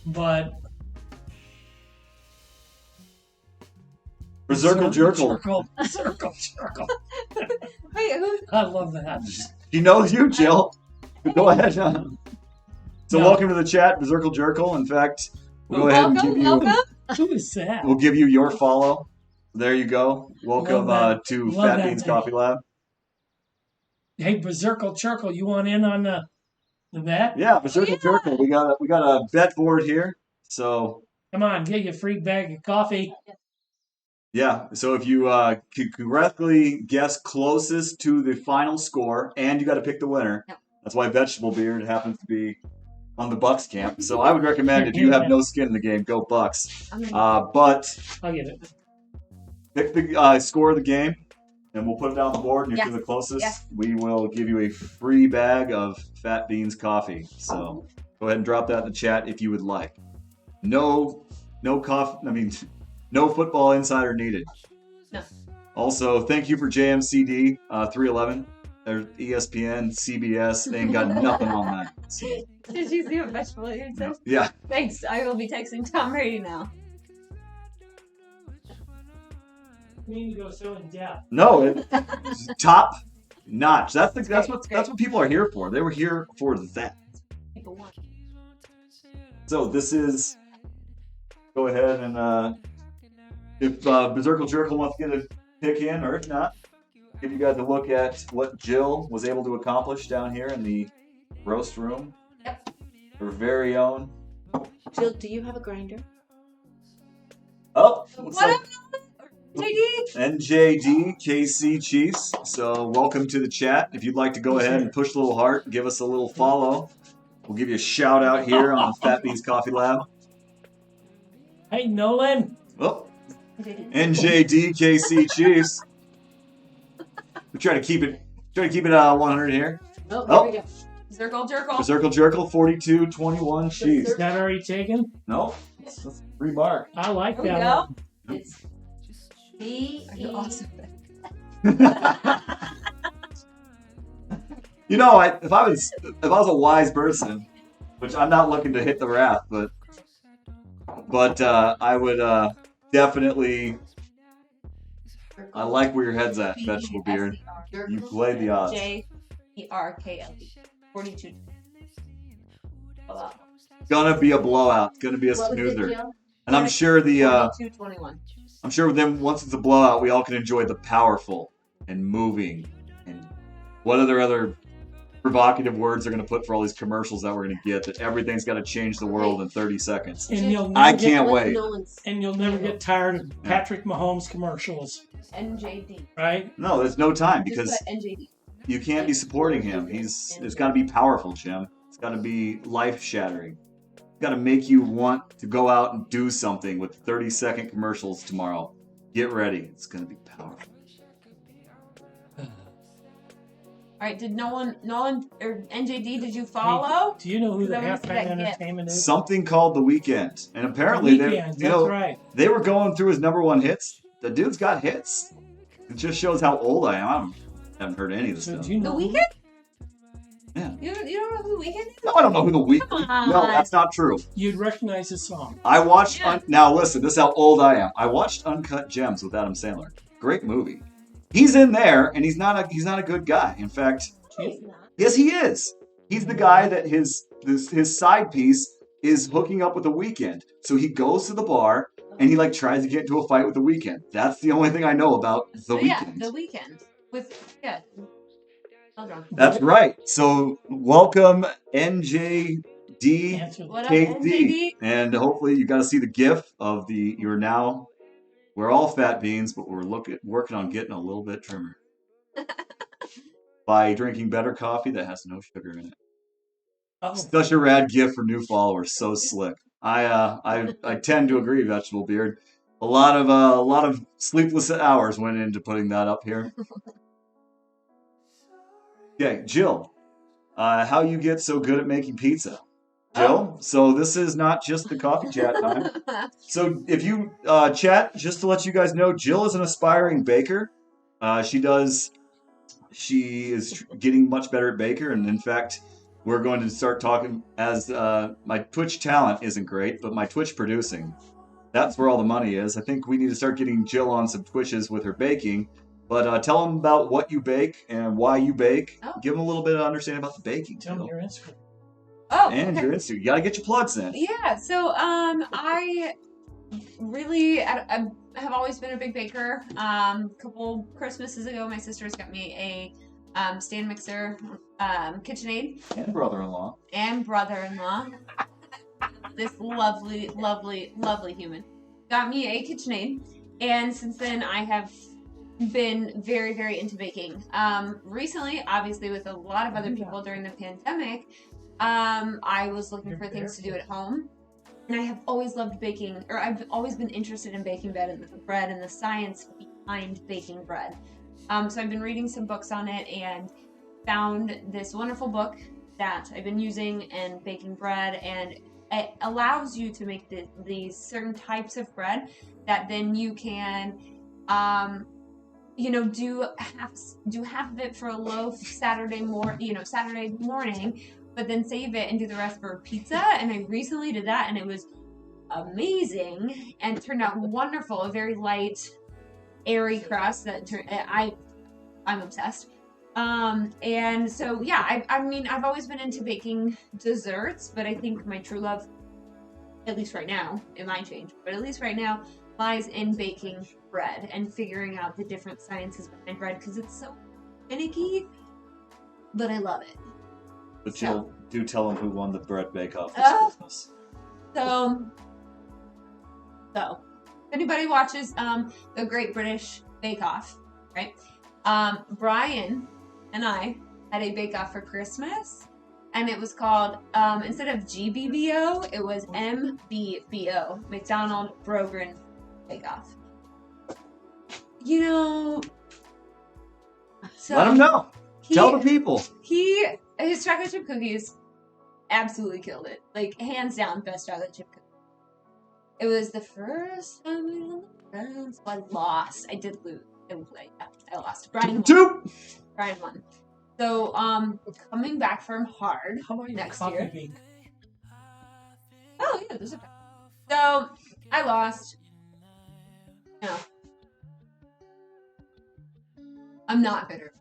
but Berserkle Jerkle. Circle Jerkle. Wait, who? I love that. He knows you, Jill. Go ahead. So No. welcome to the chat, Berserkle Jerkle. In fact, we'll go ahead and give you. Welcome. Who is that? We'll give you your follow. There you go. Welcome Love that. to Love Fat that Beans name. Coffee Lab. Hey, Berserkle Churkle, you want in on the bet? Yeah, Berserkle Jerkle. We got a bet board here. So Come on, get you a free bag of coffee. yeah, so if you could correctly guess closest to the final score, and you got to pick the winner. Yep. That's why Vegetablebeard happens to be on the Bucks camp. So I would recommend if you have no skin in the game, go Bucks. I'm in. But I'll get it. pick the score of the game, and we'll put it on the board. And if Yeah. you're the closest, Yeah. we will give you a free bag of Fat Beans coffee. So go ahead and drop that in the chat if you would like. No coffee. I mean, no football insider needed. No. Also, thank you for JMCD 311. There's ESPN, CBS. They ain't got nothing on that. So, Did you see what vegetable it says? yeah. Thanks. I will be texting Tom Brady now. We need to go so in depth. No, it's top notch. That's great, what it's great. that's what people are here for. They were here for that. People want. So this is. Go ahead and if Berserkle Jerkle wants to get a pick in, or if not, give you guys a look at what Jill was able to accomplish down here in the roast room. Yep. Her very own. Jill, do you have a grinder? Oh, looks What like up, JD? NJD KC Chiefs. So welcome to the chat. If you'd like to go ahead and push a little heart, give us a little follow. We'll give you a shout out here on Fat Beans Coffee Lab. Hey, Nolan. Oh, NJD KC Chiefs. We try to keep it 100 here. Oh, Oh. here we go. Circle Jerkle. Berserkle Jerkle 42-21 Chiefs. Is that already taken? No, that's a free mark. I like There we that go. one. It's B. Are you awesome? You know, if I was a wise person, which I'm not looking to hit the wrath, but I would definitely. I like where your head's at, Vegetable Beard. You played the odds. JERKLE. 42. Gonna be a blowout. Gonna be a What was it, snoozer. Jill? And I'm sure 22-21. I'm sure then once it's a blowout, we all can enjoy the powerful and moving and what other provocative words they're going to put for all these commercials that we're going to get. That everything's got to change the world in 30 seconds. And you'll I never can't get, wait. Nolan's. and you'll never get tired of Patrick Mahomes commercials, NJD. right? No, there's no time Just because put NJD. You can't be supporting him. It's got to be powerful, Jim. It's got to be life-shattering. It's got to make you want to go out and do something with 30-second commercials tomorrow. Get ready. It's going to be powerful. All right, did Nolan or NJD? Did you follow? Do you know who the Because I wanna see halftime that entertainment is? Something called The Weeknd. And apparently, That's right. they were going through his number one hits. The dude's got hits. It just shows how old I am. I haven't heard any of this So stuff. do you The know Weeknd? Yeah. You don't know who The Weeknd is? No, I don't know who The Weeknd is. Come No, on. that's not true. You'd recognize the song. I watched... Yeah. Now, listen, this is how old I am. I watched Uncut Gems with Adam Sandler. Great movie. He's in there, and he's not a good guy. In fact, He's not. yes, he is. He's the guy that his side piece is hooking up with The Weeknd. So he goes to the bar, and he tries to get into a fight with The Weeknd. That's the only thing I know about The Weeknd. Yeah, The Weeknd. Hold on. That's right. So welcome NJD Answer the What up, KD. NJD? And hopefully you got to see the gif of we're all fat beans, but we're working on getting a little bit trimmer. By drinking better coffee that has no sugar in it. Oh, Such a rad gift for new followers. So slick. I tend to agree, Vegetablebeard. A lot of sleepless hours went into putting that up here. Okay, Jill, how you get so good at making pizza? Jill, so this is not just the coffee chat time. So if you chat, just to let you guys know, Jill is an aspiring baker. She is getting much better at baker, and in fact, we're going to start talking as my Twitch talent isn't great, but my Twitch producing, that's where all the money is. I think we need to start getting Jill on some Twitches with her baking. But tell them about what you bake and why you bake. Oh. Give them a little bit of understanding about the baking. tell me Jill. your Instagram. Oh, And okay. your Instagram. You got to get your plugs in. Yeah, so I really I have always been a big baker. A couple Christmases ago, my sisters got me a stand mixer, KitchenAid, And brother-in-law. and brother-in-law, this lovely, lovely, lovely human, got me a KitchenAid, and since then I have been very, very into baking. Recently, obviously, with a lot of other people during the pandemic, I was looking for things to do at home. And I have always loved baking, or I've always been interested in baking bread and the science behind baking bread. So I've been reading some books on it and found this wonderful book that I've been using in baking bread, and it allows you to make these certain types of bread that then you can, do half of it for a loaf Saturday morning, but then save it and do the rest for pizza. And I recently did that, and it was amazing and turned out wonderful. A very light, airy crust that I'm obsessed. And so yeah, I've always been into baking desserts, but I think my true love, at least right now, it might change, but at least right now, lies in baking bread and figuring out the different sciences behind bread, because it's so finicky, but I love it. But Jill, do tell them who won the bread bake-off this Oh. Christmas. So if anybody watches the Great British Bake Off, right? Brian and I had a bake off for Christmas, and it was called, instead of GBBO, it was MBBO, McDonald Brogren Bake Off. So Let them know. Tell the people. His chocolate chip cookies absolutely killed it. Like, hands down, best chocolate chip cookie. It was the first time we won the round, so I lost. I did lose. I lost. Brian won. So, coming back from hard How about your next coffee year. bean? Oh, yeah, there's a So, I lost. I'm not bitter.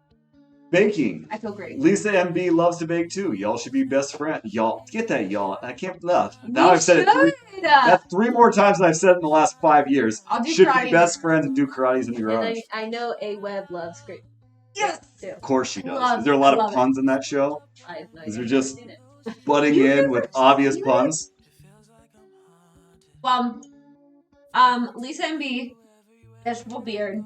Baking. I feel great. Lisa MB loves to bake too. Y'all should be best friends. Y'all, get that, y'all. I can't laugh. We Now I've said it three. should. That's 3 more times than I've said it in the last 5 years. I'll do Should karate. be best friends and do karates in the garage. And I know A Web loves great. Yes. Too. Of course she does. Love Is there a lot it. of Love puns in that show? I have no Is idea. there just- I've seen it. Butting You've in never with seen obvious it? puns? Well, Lisa MB, Vegetablebeard,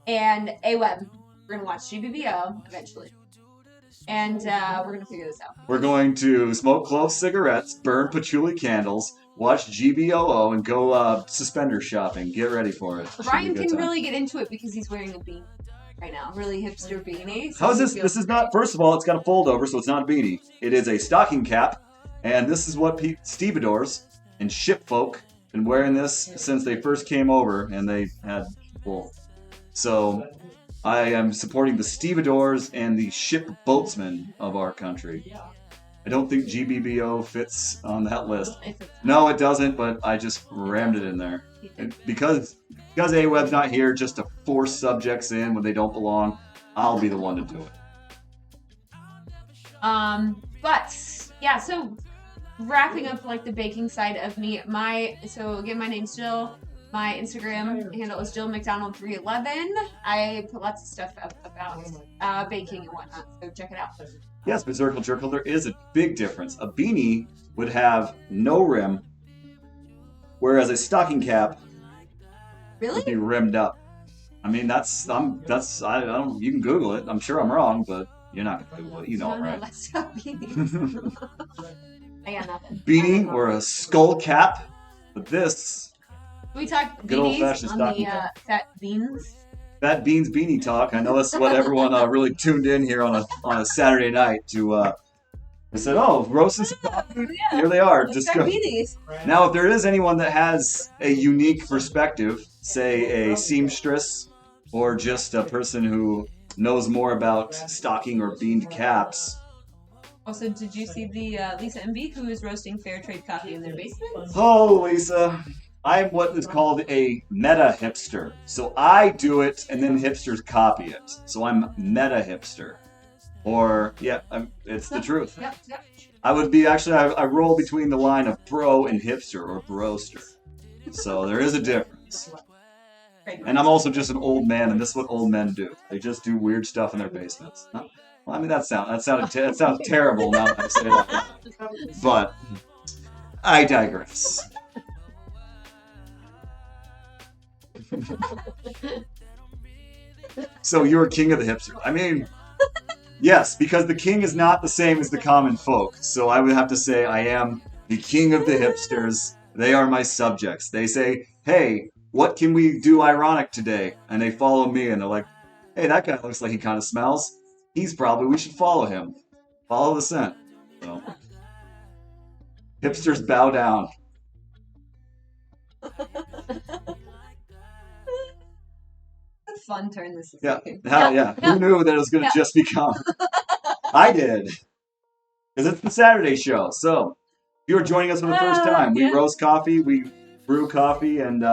and A Web We're gonna watch GBBO eventually, and we're gonna figure this out. We're going to smoke clove cigarettes, burn patchouli candles, watch GBOO, and go suspender shopping. Get ready for it. Should be a Brian good can time. really get into it because he's wearing a beanie right now, really hipster beanie. So How is he this? feels This is not. First of all, it's got a fold over, so it's not a beanie. It is a stocking cap, and this is what stevedores and shipfolk been wearing this since they first came over, and they had wool. So I am supporting the stevedores and the ship boatsmen of our country. I don't think GBBO fits on that list. No, it doesn't, but I just rammed it in there. And because AWeb's not here just to force subjects in when they don't belong, I'll be the one to do it. But yeah, so wrapping up like the baking side of me, so again, my name's Jill. My Instagram handle is Jill McDonald 311. I put lots of stuff up about baking and whatnot, so check it out. Yes, Berserkle Jerkle, there is a big difference. A beanie would have no rim, whereas a stocking cap Really? would be rimmed up. I mean, I don't. You can Google it. I'm sure I'm wrong, but you're not gonna Google it. You know it, No, right? let's stop beanies. I got nothing. Beanie or a skull cap, but this We talk Good old-fashioned beanies on the stocking cap. Fat Beans. Fat Beans Beanie Talk. I know that's what everyone really tuned in here on a Saturday night to. They said, "Oh, roasts and coffee." Yeah. Here they are. Let's Just talk go. beanies. Now, if there is anyone that has a unique perspective, say a seamstress or just a person who knows more about stocking or beaned caps. Also, did you see the Lisa MB who is roasting fair trade coffee in their basement? Oh, Lisa, I'm what is called a meta hipster. So I do it and then hipsters copy it. So I'm meta hipster. Or, yeah, it's the truth. Yep. I would be, actually, I roll between the line of bro and hipster or broster. So there is a difference. And I'm also just an old man, and this is what old men do. They just do weird stuff in their basements. Well, I mean, that sounds terrible now that I say that. But I digress. So you're king of the hipster. I mean, yes, because the king is not the same as the common folk. So I would have to say I am the king of the hipsters. They are my subjects. They say, hey, what can we do ironic today? And they follow me, and they're like, hey, that guy looks like he kind of smells. We should follow him. Follow the scent. So, hipsters bow down. What a fun turn this is Yeah, taking. yeah. Who knew that it was going to just become? I did. Because it's the Saturday show. So, if you're joining us for the first time, we roast coffee, we brew coffee, and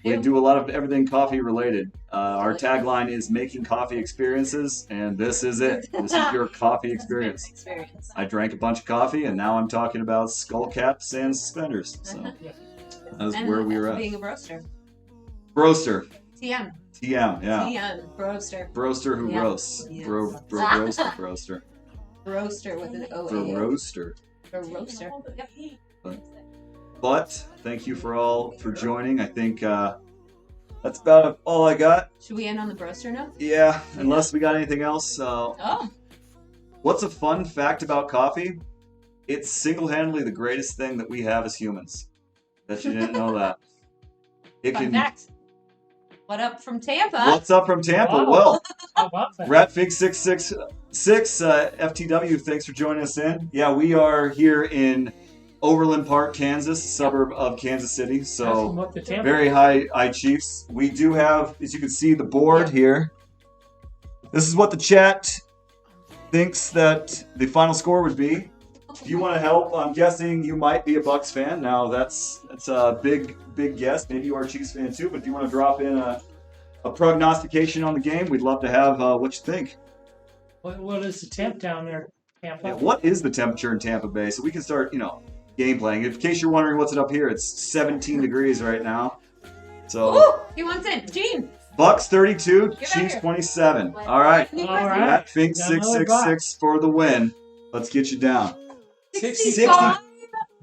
we do a lot of everything coffee related. Our tagline is making coffee experiences, and this is it. This is your coffee experience. I drank a bunch of coffee, and now I'm talking about skull caps and suspenders. So that's where we were at. Being a broaster. Broaster. TM. TM, yeah. TM. Broaster. Broaster who Yeah. roasts. Yes. Broaster. Broaster with an O. Broaster. A roaster. Yep. But thank you for joining. I think that's about all I got. Should we end on the broaster note? Yeah, unless we got anything else. Oh. What's a fun fact about coffee? It's single-handedly the greatest thing that we have as humans. Bet you didn't know that. Fun fact. What up from Tampa? What's up from Tampa? Wow. Well, How about that? Ratfig666 FTW, thanks for joining us in. Yeah, we are here in Overland Park, Kansas, suburb of Kansas City. Ask So them what the temp- very high Chiefs. We do have, as you can see, the board here. This is what the chat thinks that the final score would be. If you want to help, I'm guessing you might be a Bucks fan. Now that's a big guess. Maybe you are a Chiefs fan too. But if you want to drop in a prognostication on the game, we'd love to have what you think. What is the temp down there, Tampa? Yeah, what is the temperature in Tampa Bay? So we can start, game playing. In case you're wondering what's it up here, it's 17 degrees right now. So Ooh, he wants it. Gene. Bucks 32, Get out Chiefs here. 27. All right. All right. Matt Fink Got another 666 for the win. Let's get you down. 65.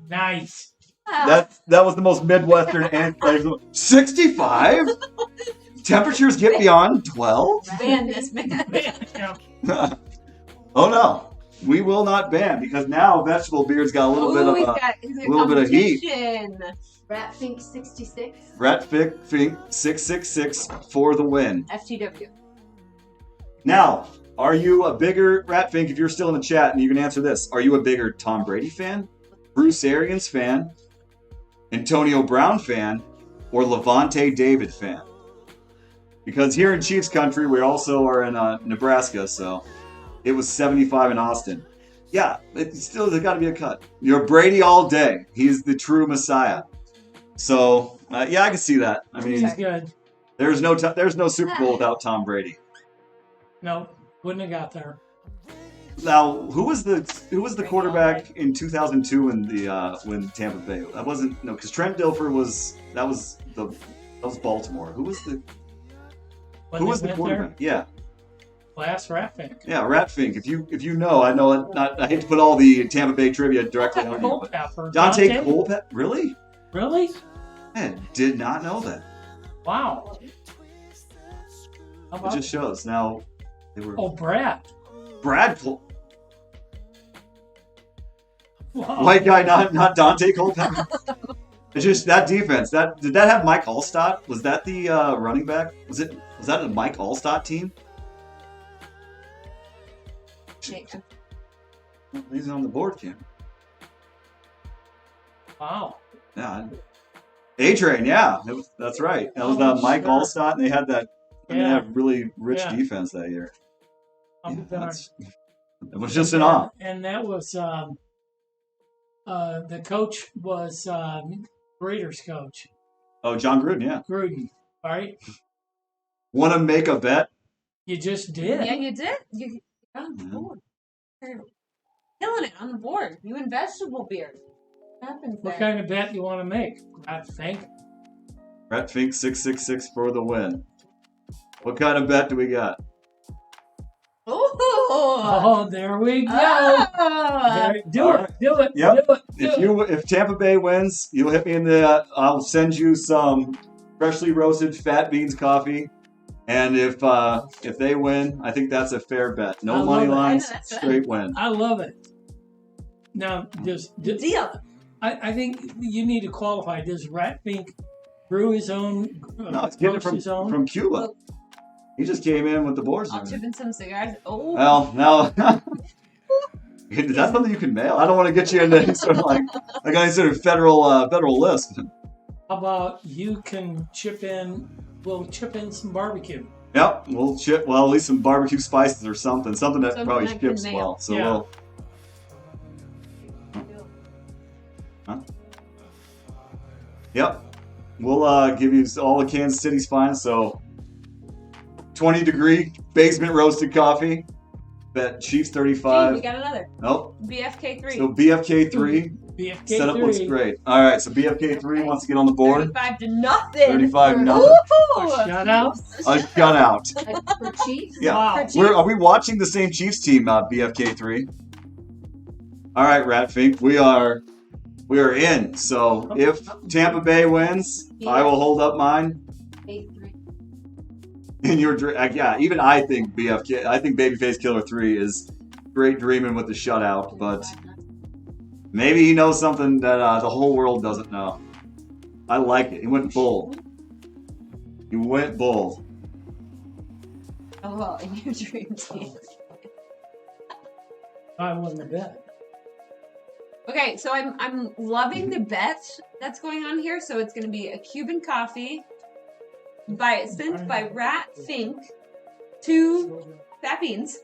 Nice. That was the most Midwestern answer. 65? Temperatures get beyond 12? Ban this man. Yeah. Oh no, we will not ban because now Vegetablebeard's got a little bit of he's a got little bit of heat. competition. Ratfink 66. Ratfink 666 for the win. FTW. Now, are you a bigger Ratfink? If you're still in the chat and you can answer this, are you a bigger Tom Brady fan, Bruce Arians fan, Antonio Brown fan, or Levante David fan? Because here in Chiefs country, we also are in Nebraska, so it was 75 in Austin. Yeah, it still there's got to be a cut. You're Brady all day. He's the true Messiah. So yeah, I can see that. I He's mean, good. there's no Super Bowl without Tom Brady. No, wouldn't have got there. Now, who was the quarterback in 2002 when Tampa Bay? That wasn't because Trent Dilfer was Baltimore. Who was the quarterback? There? Yeah. Last Ratfink. Yeah, Ratfink. If you know, I know. I hate to put all the Tampa Bay trivia directly on you. Culpepper. Dante Culpepper? Really? Really? I did not know that. Wow. How It about just shows. Now, they were Brad. Brad Wow. white guy, not Dante Culpepper. It's just that defense. Did that have Mike Allstott? Was that the running back? Was that a Mike Allstott team? He's on the board, Kim. Wow. Yeah. A-Train, yeah. That's right. That was Mike Sure. Allstott, and they had that they Yeah. had really rich Yeah. defense that year. I'll be darned. It was just an awe. And that was the coach was Raiders coach Oh, John Gruden, yeah. Gruden. All right, Want to make a bet? you just did. Yeah, you did. You got on the board. Killing it on the board. You and Vegetablebeard. What happens What there? kind of bet you want to make? I think. Ratfink 666 for the win. What kind of bet do we got? Oh, There we go. oh. Do it. Do it. Yep. Do it. Do it. If Tampa Bay wins, you'll hit me in the. I'll send you some freshly roasted fat beans coffee, and if they win, I think that's a fair bet. I No love money it. lines, That's it. straight win. I love it. Now, Deal. I think you need to qualify. Does Ratfink brew his own? No, it's getting it roast his own? from Cuba. He just came in with the boards. and I'll chip everything. in some cigars. Oh. Well, now. Is that something you can mail? I don't want to get you into any sort of any sort of federal list. How about you can chip in? We'll chip in some barbecue. Yep, we'll chip. Well, at least some barbecue spices or something that Something probably I can ships mail. well. So Yeah. we'll. Huh? Yep, we'll give you all the Kansas City's finest. So 20-degree basement roasted coffee. Bet Chiefs Gee, we 35. got another. Nope. BFK3. So BFK 3 BFK setup looks 3. great. All right, so BFK 3 wants to get on the board. 35-0. 35-0. Woohoo! Shout out. A shutout. For Chiefs? Yeah. Wow. Are we watching the same Chiefs team, BFK 3? All right, Ratfink, we are in. So if Tampa Bay wins, I will hold up mine. 8-3. And yeah, even I think BFK. I think Babyface Killer 3 is great dreaming with the shutout, but maybe he knows something that the whole world doesn't know. I like it. He went bold. He went bold. Oh, well, in your dream team. I won the bet. Okay, so I'm loving the bet that's going on here. So it's going to be a Cuban coffee sent by Ratfink to Fat Beans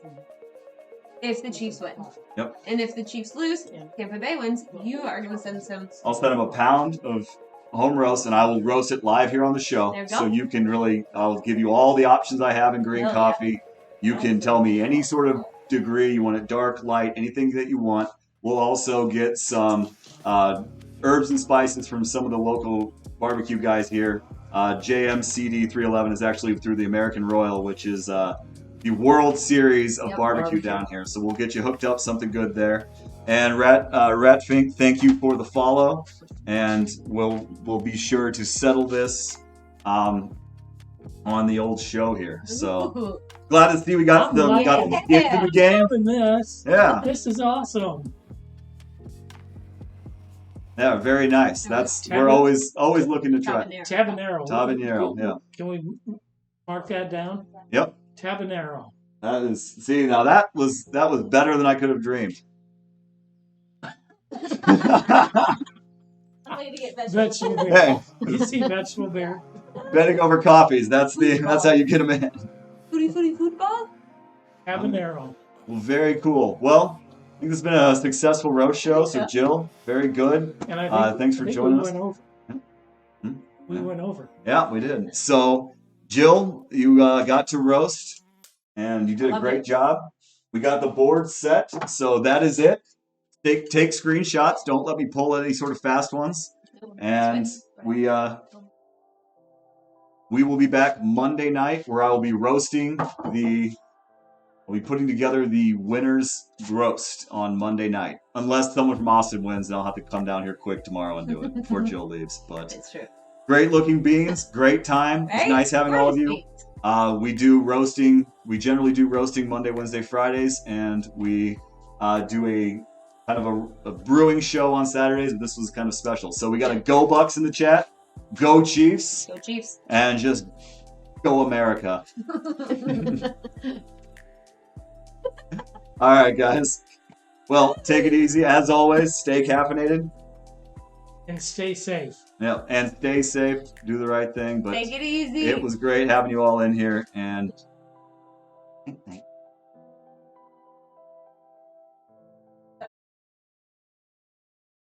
if the Chiefs win. Yep. And if the Chiefs lose, Tampa Bay wins, you are going to send some. I'll send him a pound of home roast, and I will roast it live here on the show. There you go. So you can I'll give you all the options I have in green Hell yeah. coffee. You can tell me any sort of degree. You want it dark, light, anything that you want. We'll also get some herbs and spices from some of the local barbecue guys here. JMCD 311 is actually through the American Royal, which is the World Series of Yep. barbecue down here. So we'll get you hooked up, something good there. And Ratfink, thank you for the follow, and we'll be sure to settle this on the old show here. So Ooh. glad to see we got I'm the liking gift of the game. Loving this. Yeah, This is awesome. yeah, very nice. We're always looking to try. Tabanero. Tabanero, yeah. Can we mark that down? Yep. Tabanero. That is. See, now that was better than I could have dreamed. I'm ready to get Vegetable beard. Hey, You see vegetable beard? betting over coffees. That's how you get them in. Foodie football? Habanero. Well, very cool. Well, I think this has been a successful roast show. So Jill, very good. And I think, Thanks for I think joining we us. Went over. Hmm? We went over. Yeah, we did. So, Jill, you got to roast, and you did a Love great it. job. We got the board set, so that is it. Take screenshots. Don't let me pull any sort of fast ones. And we will be back Monday night, where I will be roasting I'll be putting together the winner's roast on Monday night. Unless someone from Austin wins, then I'll have to come down here quick tomorrow and do it before Jill leaves. But It's true. great looking beans, great time. It's Right? nice having all of you. Nice. We do roasting. We generally do roasting Monday, Wednesday, Fridays, and we do a kind of a brewing show on Saturdays. This was kind of special. So we got a Go Bucks in the chat, Go Chiefs, Go Chiefs. and just Go America. All right, guys. Well, take it easy. As always, stay caffeinated. And stay safe. Yeah, and stay safe. Do the right thing. But Take it easy. it was great having you all in here, and